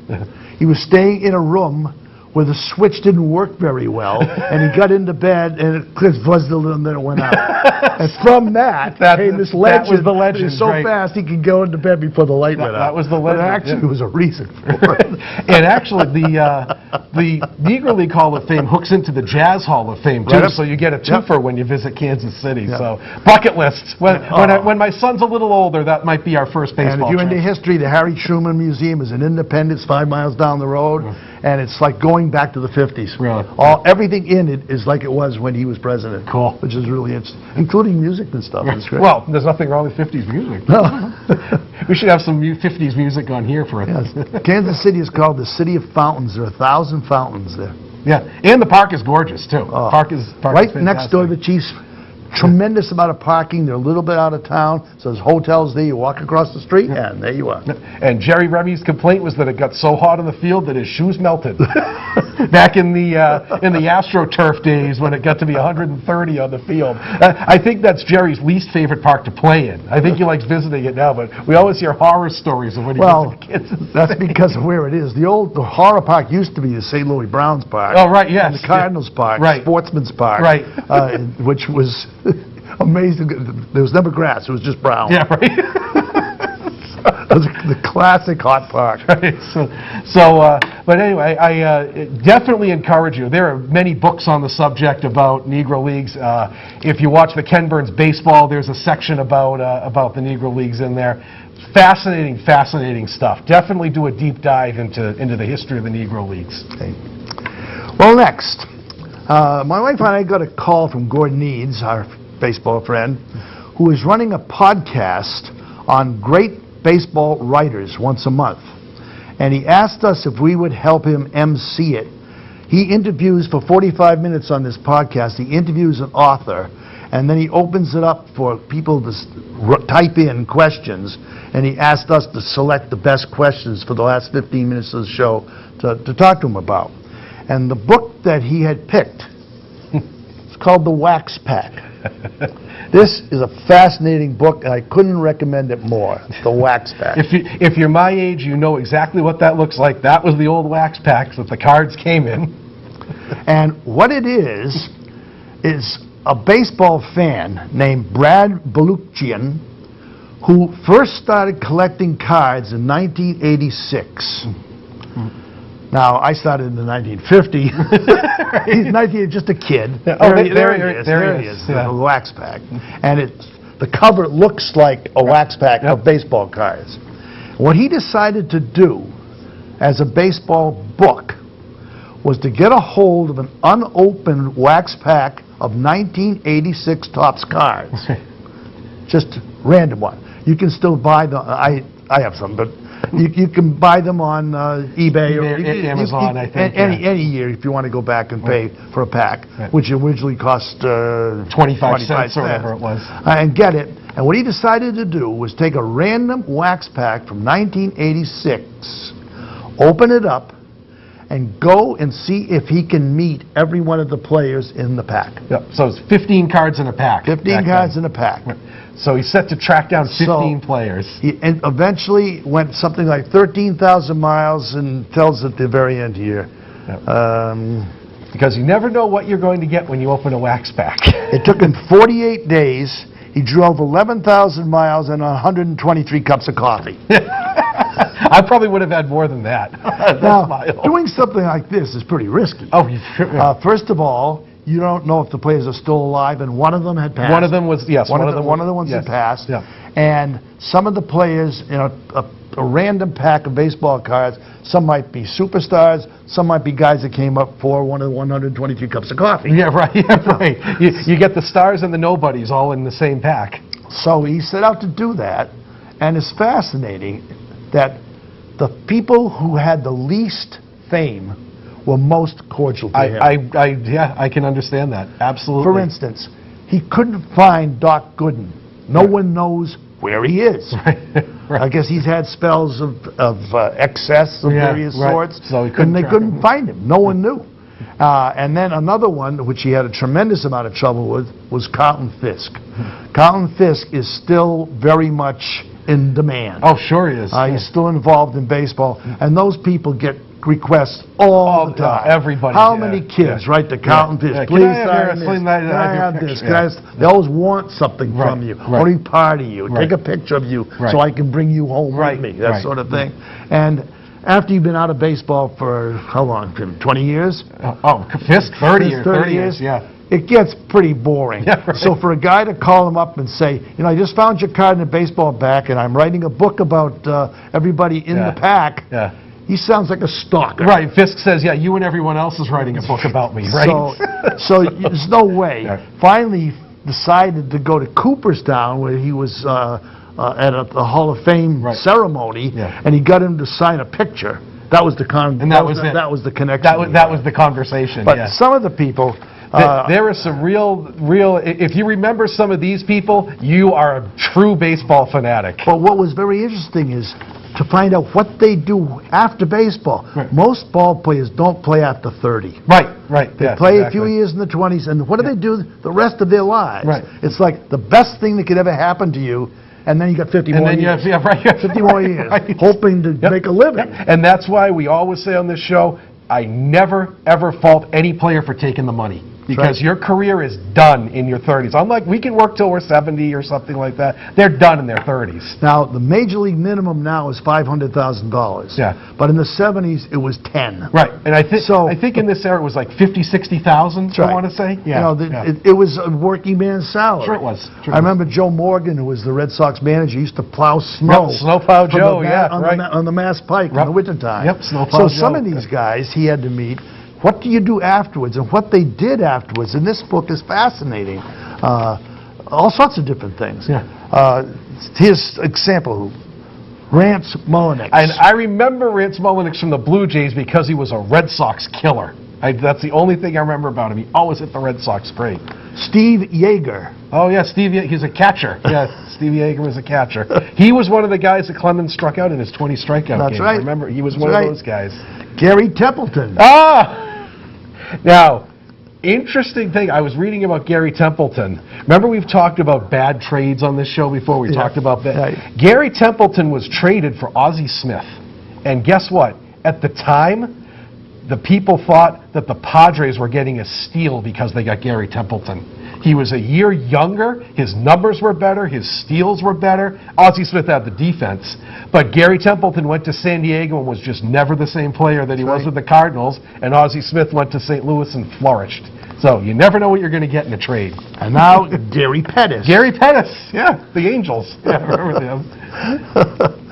He was staying in a room where the switch didn't work very well, and he got into bed, and it just buzzed a little, and then it went out. And from that came this legend. That was the legend. He was so fast, he could go into bed before the light went out. That was the legend. But actually, there was a reason for it. And actually, the Negro League Hall of Fame hooks into the Jazz Hall of Fame, too, so you get a twofer when you visit Kansas City. So, bucket list. When my son's a little older, that might be our first baseball And if you're trip. into history, the Harry Truman Museum is in Independence, 5 miles down the road, and it's like going back to the 50s. Really? Everything in it is like it was when he was president. Cool. Which is really interesting, including music and stuff. It's great. Well, there's nothing wrong with 50s music. No. We should have some 50s music on here for it. Yes. Kansas City is called the City of Fountains. There are 1,000 fountains there. Yeah, and the park is gorgeous, too. Park is right is next door to the Chiefs. Tremendous amount of parking. They're a little bit out of town, so there's hotels there. You walk across the street, and there you are. And Jerry Remy's complaint was that it got so hot on the field that his shoes melted. Back in the AstroTurf days when it got to be 130 on the field. I think that's Jerry's least favorite park to play in. I think he likes visiting it now, but we always hear horror stories of when he visits kids. That's because of where it is. The horror park used to be the St. Louis Browns Park. Oh, right, yes. And the Cardinals Park, Sportsman's Park. Right. Which was amazing. There was never grass. It was just brown. Yeah, right. It was the classic hot park. Right. But anyway, I definitely encourage you. There are many books on the subject about Negro Leagues. If you watch the Ken Burns Baseball, there's a section about the Negro Leagues in there. Fascinating stuff. Definitely do a deep dive into the history of the Negro Leagues. Okay. Well, next, my wife and I got a call from Gordon Eads, our baseball friend, who is running a podcast on great baseball writers once a month. And he asked us if we would help him MC it. He interviews for 45 minutes on this podcast. He interviews an author, and then he opens it up for people to type in questions, and he asked us to select the best questions for the last 15 minutes of the show to talk to him about. And the book that he had picked is called The Wax Pack. This is a fascinating book, and I couldn't recommend it more. The Wax Pack. If you're my age, you know exactly what that looks like. That was the old wax packs that the cards came in. And what it is a baseball fan named Brad Baluchian who first started collecting cards in 1986. Now, I started in the 1950s. He's just a kid. Oh, there he is. The Wax Pack. And the cover looks like a wax pack of baseball cards. What he decided to do as a baseball book was to get a hold of an unopened wax pack of 1986 Topps cards. Just random one. You can still buy them. I have some, but you can buy them on eBay or Amazon, I think. Any year if you want to go back and pay for a pack, which originally cost 25 cents or whatever it was. And get it. And what he decided to do was take a random wax pack from 1986, open it up, and go and see if he can meet every one of the players in the pack. Yep. So it's 15 cards in a pack. 15 cards in a pack. So he's set to track down 15 players. He eventually went something like 13,000 miles and tells at the very end here. Yep. Because you never know what you're going to get when you open a wax pack. It took him 48 days. He drove 11,000 miles and 123 cups of coffee. I probably would have had more than that. Now, doing something like this is pretty risky. Oh, first of all, you don't know if the players are still alive, and one of them had passed. One of them was, yes. One of the ones had passed. Yeah. And some of the players, a random pack of baseball cards, some might be superstars, some might be guys that came up for one of the 123 cups of coffee. Yeah, right. Yeah, right. You get the stars and the nobodies all in the same pack. So he set out to do that, and it's fascinating that the people who had the least fame were most cordial to him. I can understand that. Absolutely. For instance, he couldn't find Doc Gooden. No one knows where he is. Right. I guess he's had spells of excess of various sorts, so and they couldn't find him. No one knew. And then another one, which he had a tremendous amount of trouble with, was Carlton Fisk. Carlton Fisk is still very much in demand. Oh, sure he is. He's still involved in baseball, and those people get requests all the time. Everybody. How many kids write to Carlton Fisk? Please sign this. Can I have this? They always want something from you. Or be part of you. Take a picture of you so I can bring you home with me. That sort of thing. And after you've been out of baseball for how long? 20 years? Fisk, 30 years. 30 years. Yeah. It gets pretty boring. Yeah, right. So for a guy to call him up and say, I just found your card in the baseball pack, and I'm writing a book about everybody in the pack. Yeah. He sounds like a stalker. Right. Fisk says, yeah, you and everyone else is writing a book about me, right? So there's no way. Finally, he decided to go to Cooperstown, where he was at the Hall of Fame ceremony, and he got him to sign a picture. That was the that was the connection. That was the conversation. But some of the people. There are some real. If you remember some of these people, you are a true baseball fanatic. But what was very interesting is to find out what they do after baseball. Right. Most ball players don't play after 30. Right. They play a few years in the 20s, and what do they do the rest of their lives? Right. It's like the best thing that could ever happen to you, and then you got 50 more years. 50 more years, hoping to make a living. And that's why we always say on this show, I never, ever fault any player for taking the money. Because your career is done in your 30s. Unlike we can work till we're 70 or something like that. They're done in their 30s. Now, the major league minimum now is $500,000. Yeah. But in the 70s, it was 10. Right. And I think in this era it was like 50, 60,000, I want to say. Yeah. It was a working man's salary. Sure it was. I remember Joe Morgan, who was the Red Sox manager, used to plow snow. Snowplow Joe, on the Mass Pike in the wintertime. Yep, Snowplow Joe. So some of these guys he had to meet. What do you do afterwards, and what they did afterwards? And this book is fascinating. All sorts of different things. Yeah. Here's an example. Rance Mulliniks. And I remember Rance Mulliniks from the Blue Jays because he was a Red Sox killer. That's the only thing I remember about him. He always hit the Red Sox great. Steve Yeager. Oh, yeah, he's a catcher. Yeah, Steve Yeager was a catcher. He was one of the guys that Clemens struck out in his 20 strikeout game. That's right. I remember he was one of those guys. Gary Templeton. Now, interesting thing, I was reading about Gary Templeton. Remember we've talked about bad trades on this show before? We talked about that. Right. Gary Templeton was traded for Ozzie Smith. And guess what? At the time, the people thought that the Padres were getting a steal because they got Gary Templeton. He was a year younger, his numbers were better, his steals were better. Ozzie Smith had the defense. But Gary Templeton went to San Diego and was just never the same player that he was with the Cardinals, and Ozzie Smith went to St. Louis and flourished. So you never know what you're going to get in a trade. And now Gary Pettis. Gary Pettis, yeah, the Angels. Yeah, I remember them.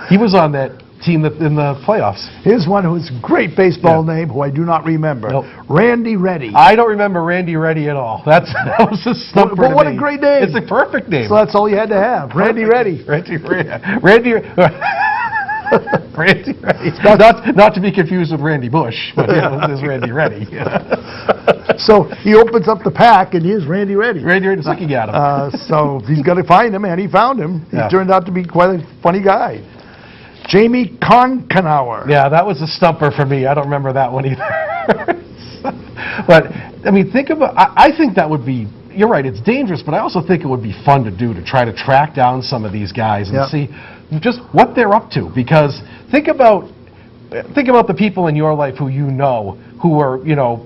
He was on that team in the playoffs. Here's one who's a great baseball name, who I do not remember. Nope. Randy Reddy. I don't remember Randy Reddy at all. That was a stumper But to what me. a great name. It's a perfect name. So that's all you had to have. Randy Reddy. Randy Randy Reddy. Not to be confused with Randy Bush, but this is Randy Reddy. So he opens up the pack, and here's Randy Reddy. Randy Reddy's looking at him. So he's got to find him, and he found him. He turned out to be quite a funny guy. Jamie Konkenauer. Yeah, that was a stumper for me. I don't remember that one either. But, I mean, think about, I think that would be, you're right, it's dangerous, but I also think it would be fun to do, to try to track down some of these guys and see just what they're up to. Because think about the people in your life who you know, who are,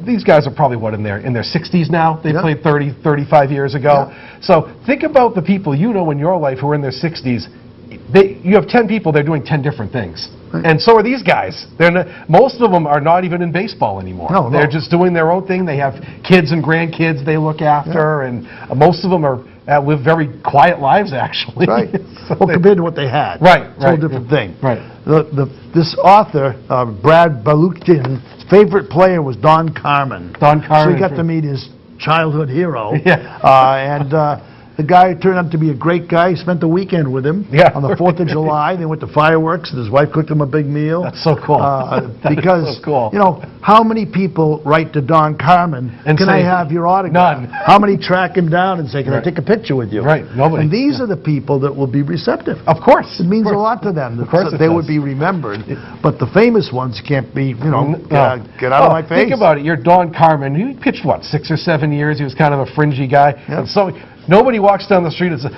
these guys are probably, in their 60s now? They played 30, 35 years ago. So think about the people you know in your life who are in their 60s. You have 10 people, they're doing 10 different things. Right. And so are these guys. Most of them are not even in baseball anymore. No. They're just doing their own thing. They have kids and grandkids they look after, and most of them live very quiet lives, actually. Right. So well, compared to what they had. Right. It's a whole different thing. Right. This author, Brad Baluchkin's favorite player was Don Carmen. Don Carmen. So he got to meet his childhood hero. Yeah. The guy turned out to be a great guy. He spent the weekend with him on the 4th of July. They went to fireworks, and his wife cooked him a big meal. That's so cool. Because, so cool. how many people write to Don Carmen, and can I have your autograph? None. How many track him down and say, can I take a picture with you? Right, nobody. And these are the people that will be receptive. Of course. It means a lot to them. Of course they would be remembered. But the famous ones can't be, get out of my face. Think about it. You're Don Carmen. He pitched, 6 or 7 years? He was kind of a fringy guy. Yep. And so nobody walks down the street and says,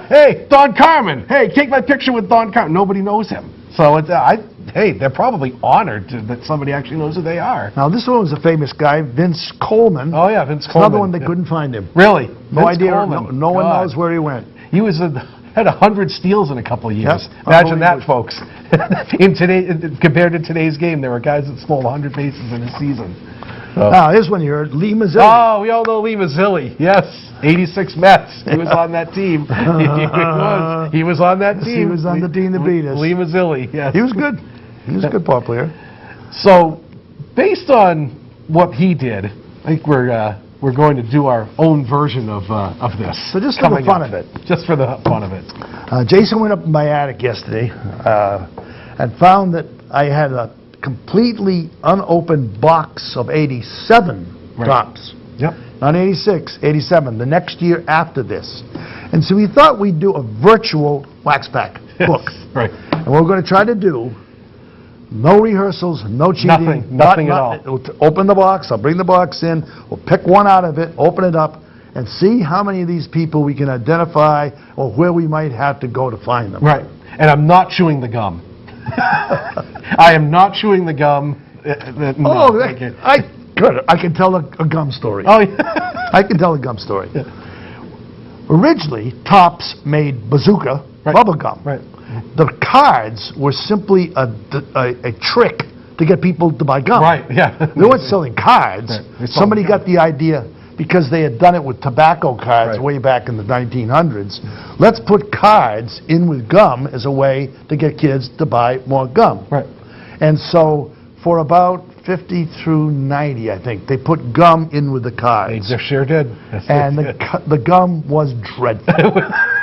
Hey, Don Carmen! Hey, take my picture with Don Carmen. Nobody knows him. So they're probably honored that somebody actually knows who they are. Now, this one was a famous guy, Vince Coleman. Oh, yeah, Vince Coleman. Another one they couldn't find him. Really? No Vince idea. Coleman. No one knows where he went. He had 100 steals in a couple of years. Yep. Imagine that, folks. Compared to today's game, there were guys that stole 100 bases in a season. Now, here's one you heard, Lee Mazzilli. Oh, we all know Lee Mazzilli. Yes, 86 Mets. He was on that team. He was on that team. He was on the team that beat us. Lee Mazzilli, yes. He was good. He was a good ball player. So, based on what he did, I think we're going to do our own version of this. So just for the fun of it. Just for the fun of it. Jason went up in my attic yesterday and found that I had a completely unopened box of 87 tops. Yep. Not 86, 87, the next year after this. And so we thought we'd do a virtual wax pack book. Right. And what we're going to try to do, no rehearsals, no cheating. Nothing at all. Open the box, I'll bring the box in, we'll pick one out of it, open it up, and see how many of these people we can identify or where we might have to go to find them. Right. And I'm not chewing the gum. I am not chewing the gum. No, I can tell a gum story. Oh, yeah. I can tell a gum story. Yeah. Originally, Topps made bazooka bubble gum. Right. The cards were simply a trick to get people to buy gum. Right, yeah. They weren't selling cards. Right. Somebody got the idea, because they had done it with tobacco cards way back in the 1900s. Let's put cards in with gum as a way to get kids to buy more gum. Right. And so for about 50 through 90, I think, they put gum in with the cards. They sure did. And the gum was dreadful.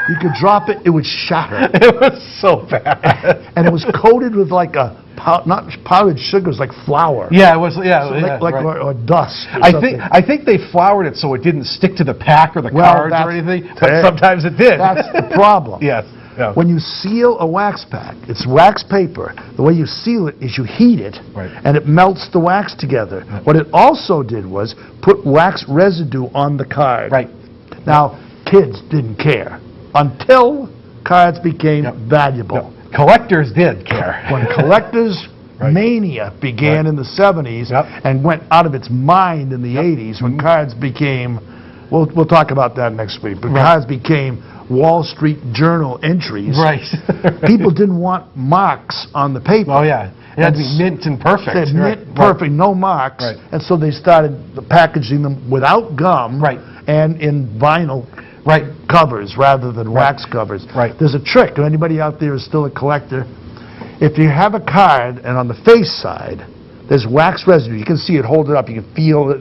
You could drop it, it would shatter. It was so bad. And it was coated with like not powdered sugars, like flour. Yeah, it was. Or dust. I think they floured it so it didn't stick to the pack or the cards or anything. But sometimes it did. That's the problem. Yes. Yeah. When you seal a wax pack, it's wax paper. The way you seal it is you heat it, and it melts the wax together. Right. What it also did was put wax residue on the card. Right. Now, kids didn't care until cards became valuable. No. Collectors did care. When collectors' mania began in the 70s and went out of its mind in the 80s, when cards became, we'll talk about that next week, but cards became Wall Street Journal entries. Right. People didn't want marks on the paper. Oh, yeah. It had to be mint and perfect. They had mint, perfect, no marks. Right. And so they started packaging them without gum and in vinyl covers rather than wax covers. Right. There's a trick. If anybody out there is still a collector, If you have a card, and on the face side, there's wax residue. You can see it, hold it up, you can feel it.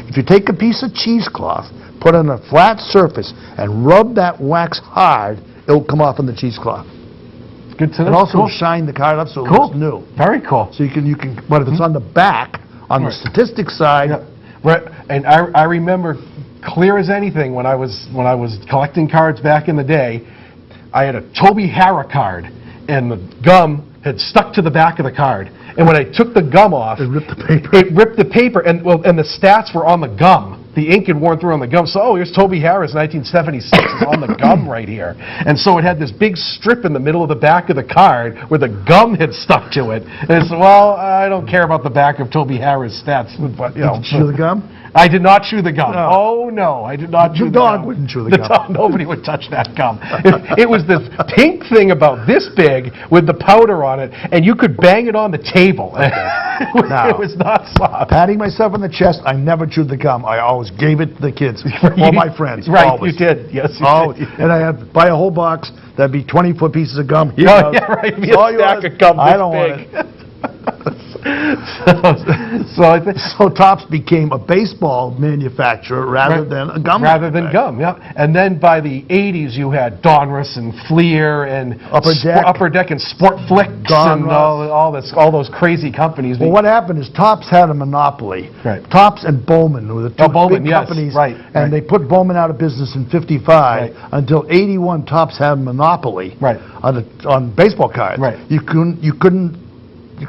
If you take a piece of cheesecloth, put it on a flat surface, and rub that wax hard, it'll come off on the cheesecloth. Good to know. And also Cool. shine the card up so it Cool. looks new. Very cool. So you can. But if it's on the back, on the Right. statistics side, Yeah. Right. And I remember clear as anything when I was collecting cards back in the day, I had a Toby Harrah card, and the gum had stuck to the back of the card. And when I took the gum off, it ripped the paper. it ripped the paper, and the stats were on the gum. The ink had worn through on the gum. So, here's Toby Harrah's 1976 is on the gum right here. And so it had this big strip in the middle of the back of the card where the gum had stuck to it. And it's, well, I don't care about the back of Toby Harrah's stats. But, you know, Did you chew the gum? I did not chew the gum. No. Oh, no, I did not chew the gum. The dog wouldn't chew the gum. Dog, nobody would touch that gum. It was this pink thing about this big with the powder on it, and you could bang it on the table. Now, It was not soft. Patting myself on the chest, I never chewed the gum. I always gave it to the kids, all my friends. Right, always. you did. Yes, you Oh, did. and I had buy a whole box. That'd be 24 pieces of gum. Here Oh, you go. yeah, right. Be It's a all stack yours. of gum I this don't want big. it. So I think So Topps became a baseball manufacturer rather than a gum rather than manufacturer. gum, yeah. And then by the 80s, you had Donruss and Fleer and Upper Deck. and Sportflix and Donruss. all those crazy companies. Well, what happened is Topps had a monopoly. Right. Topps and Bowman were the two Bowman, big yes, companies, right, and right. they put Bowman out of business in '55. Right. Until '81, Topps had a monopoly Right. on baseball cards. Right. You couldn't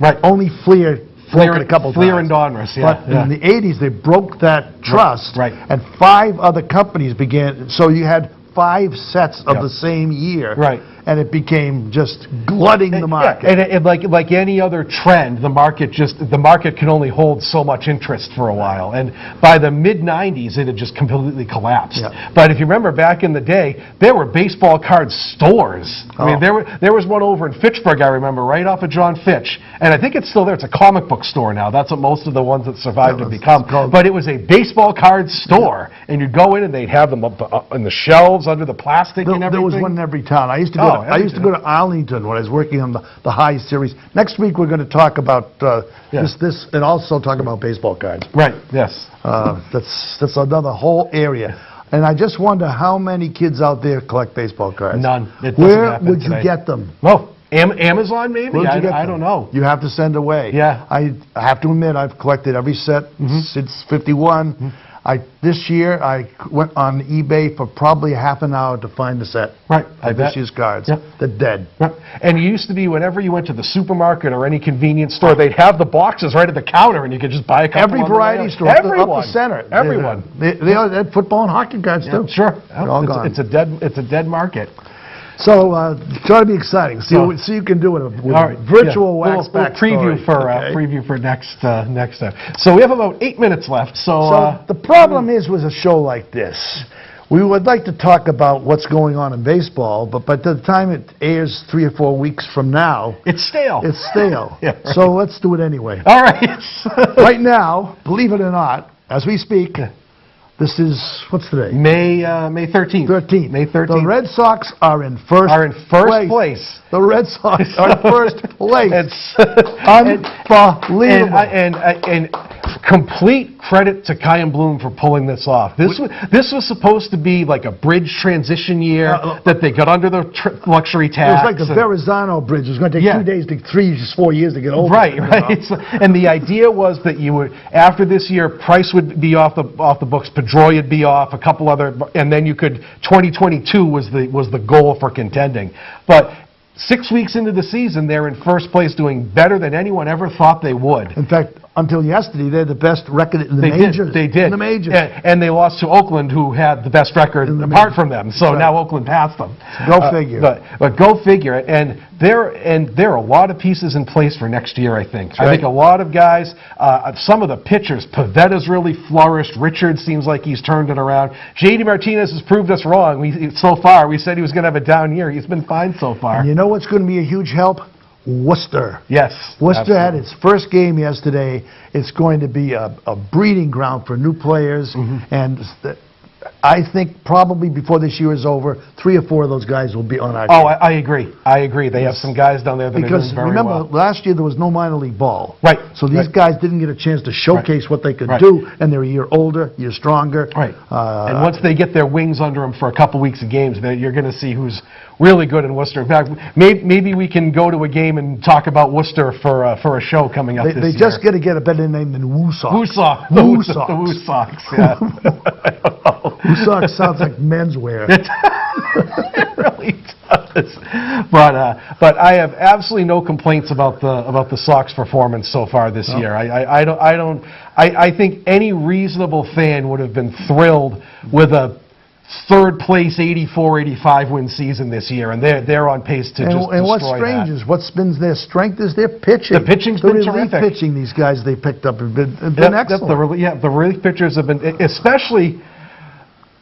Right. only Fleer broke it a couple Fleer times. and Donruss, yeah. But in the '80s, they broke that trust, right. and 5 other companies began. So you had 5 sets of Yep. the same year, Right. and it became just glutting the market. Yeah, and like any other trend, the market can only hold so much interest for a while. And by the mid-'90s, it had just completely collapsed. Yeah. But if you remember back in the day, there were baseball card stores. I mean, Oh. there was one over in Fitchburg, I remember, right off of John Fitch. And I think it's still there. It's a comic book store now. That's what most of the ones that survived have become. it's called- But it was a baseball card store. And you'd go in and they'd have them up in the shelves under the plastic and everything. There was one in every town. I used to go. Oh, I used to go to Arlington when I was working on the High Series. Next week we're going to talk about this and also talk about baseball cards. Right, yes. That's another whole area. And I just wonder how many kids out there collect baseball cards. None. It doesn't Where happen would you today. get them? Well, Amazon maybe? Where'd you get I them? don't know. You have to send away. Yeah. I have to admit, I've collected every set since '51. This year, I went on eBay for probably half an hour to find a set Right, I of bet. this year's cards. Yep. They're dead. Right. And it used to be whenever you went to the supermarket or any convenience store, they'd have the boxes right at the counter and you could just buy a couple Every on the way variety out. store, up Everyone. the center. Everyone. They had football and hockey cards, too. Sure. They're all gone. It's a dead market. So, it's going to be exciting. See what you can do with a All right. virtual Yeah. wax We'll pack preview story, for okay? preview for next time. So we have about 8 minutes left. So the problem is with a show like this, we would like to talk about what's going on in baseball, but by the time it airs 3 or 4 weeks from now, it's stale. it's stale. Yeah, right. So let's do it anyway. All right. Right now, believe it or not, as we speak, this is, what's today? May 13th. 13th. May 13th. The Red Sox are in first place. The Red Sox are in first place. It's Unbelievable. and complete credit to Kai and Bloom for pulling this off. This was supposed to be like a bridge transition year that they got under the luxury It tax. was like the Verrazano Bridge. It was going to take Yeah. 2 days to 3 to 4 years to get over. Right, it, you right. know? And the idea was that you would, after this year, Price would be off the books, Pedroia would be off, a couple other, and then you could. 2022 was the goal for contending, but 6 weeks into the season, they're in first place, doing better than anyone ever thought they would. In fact, until yesterday, they had the best record in the majors. They did. In the majors. And they lost to Oakland, who had the best record In the apart majors. from them. So Right. now Oakland passed them. Go figure. But go figure. And there are a lot of pieces in place for next year, I think. I right. think a lot of guys, some of the pitchers, Pavetta's really flourished. Richard seems like he's turned it around. J.D. Martinez has proved us wrong. So far, we said he was going to have a down year. He's been fine so far. And you know what's going to be a huge help? Worcester. Yes. Worcester had absolutely. its first game yesterday. It's going to be a breeding ground for new players. Mm-hmm. And I think probably before this year is over, 3 or 4 of those guys will be on our Oh, team. I agree. I agree. They have some guys down there that are Because doing very remember, well. last year there was no minor league ball. Right. So these Right. guys didn't get a chance to showcase what they could Right. do, and they're a year older, year stronger. Right. And once they get their wings under them for a couple weeks of games, then you're going to see who's really good in Worcester. In fact, maybe we can go to a game and talk about Worcester for a show coming up this They year. just got to get a better name than Woosocks. Woosocks. Woosocks. The Woosocks, yeah. Woosocks sounds like menswear. It really does. But I have absolutely no complaints about the Sox performance so far this year. I think any reasonable fan would have been thrilled with a third place 84-85 win season this year, and they're on pace to just destroy And what's strange that. is what's been their strength is their pitching. The pitching's been relief terrific. pitching, these guys they picked up have been Yep, excellent. the relief pitchers have been, especially,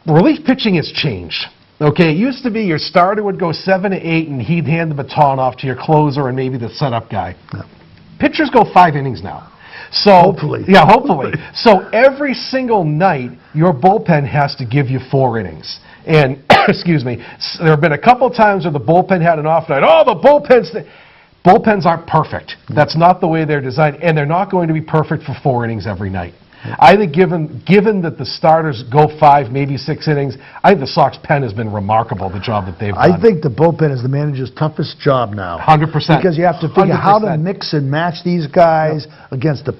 relief pitching has changed. Okay, it used to be your starter would go 7 to 8 and he'd hand the baton off to your closer and maybe the setup guy. Yeah. Pitchers go 5 innings now. So, Hopefully. Yeah, hopefully. So every single night, your bullpen has to give you 4 innings. And, excuse me, there have been a couple times where the bullpen had an off night. Oh, the bullpens aren't perfect. That's not the way they're designed, and they're not going to be perfect for 4 innings every night. I think given that the starters go 5, maybe 6 innings, I think the Sox pen has been remarkable, the job that they've done. I think the bullpen is the manager's toughest job now. 100%. Because you have to figure how to 100%. mix and match these guys against the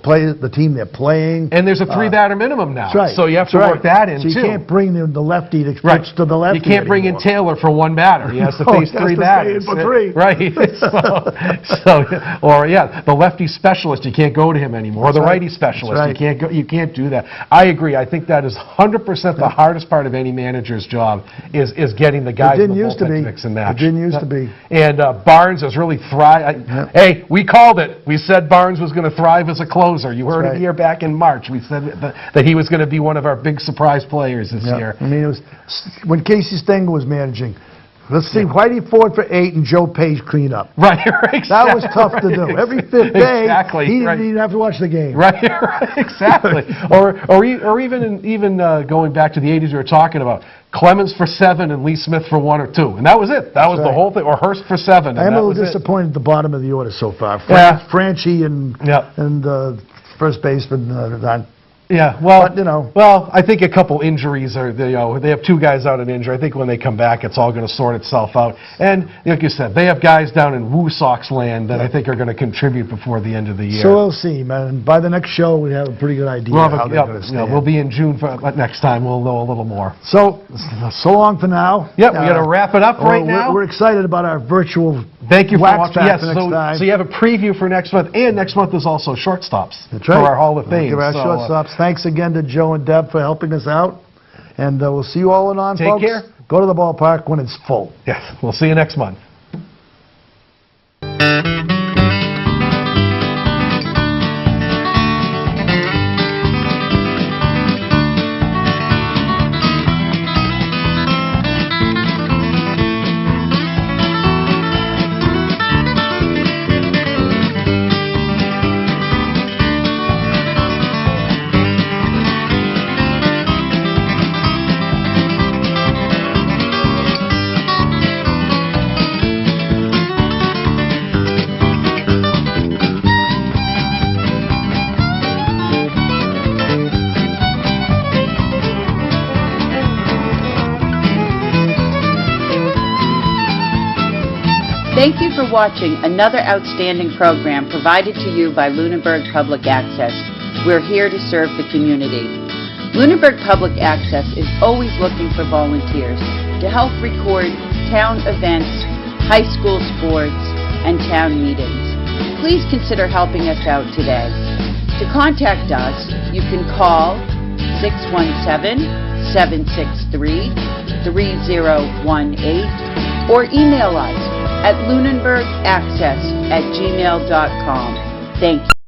team they're playing. And there's a 3-batter minimum now. That's right. So you have to That's work right. that in, so you too. can't bring the lefty to Right. pitch to the lefty You can't bring in anymore. Taylor for 1 batter. He has to No, face he has 3 to stay batters. in for 3. Right. Or the lefty specialist, you can't go to him anymore. Or the right. righty specialist, That's right. you can't do that. I agree. I think that is 100% the hardest part of any manager's job is getting the guys in the bullpen to mix and match. It didn't used to be. And Barnes has really thrived. Hey, we called it. We said Barnes was going to thrive as a closer. You heard right. it here back in March. We said that he was going to be one of our big surprise players this year. I mean, it was when Casey Stengel was managing. Let's see, Whitey Ford for 8 and Joe Page clean up. Right, exactly. That was tough to do. Every 5th day, Exactly, he right. didn't even have to watch the game. Right, exactly. or even going back to the 80s we were talking about, Clemens for 7 and Lee Smith for 1 or 2. And that was it. That was the right. whole thing. Or Hurst for 7. I am that a was little it. disappointed at the bottom of the order so far. Yeah. Franchi and Yep. first baseman, Yeah, well, But, you know. Well, I think a couple injuries are, they have 2 guys out on injury. I think when they come back, it's all going to sort itself out. And like you said, they have guys down in Woosocks land that I think are going to contribute before the end of the year. So we'll see, man. By the next show, we have a pretty good idea We'll how they're going to stand. we'll be in June for next time. We'll know a little more. So long for now. Yep, we got to wrap it up right now. We're excited about our virtual Thank you for Wax watching. Pack Yes, for next time. so you have a preview for next month, and next month is also shortstops That's right. for our Hall of Fame. Give our So, shortstops. Thanks again to Joe and Deb for helping us out. And we'll see you all on, Take folks. care. Go to the ballpark when it's full. yes, we'll see you next month. Thank you for watching another outstanding program provided to you by Lunenburg Public Access. We're here to serve the community. Lunenburg Public Access is always looking for volunteers to help record town events, high school sports, and town meetings. Please consider helping us out today. To contact us, you can call 617-763-3018 or email us at lunenburgaccess@gmail.com. Thank you.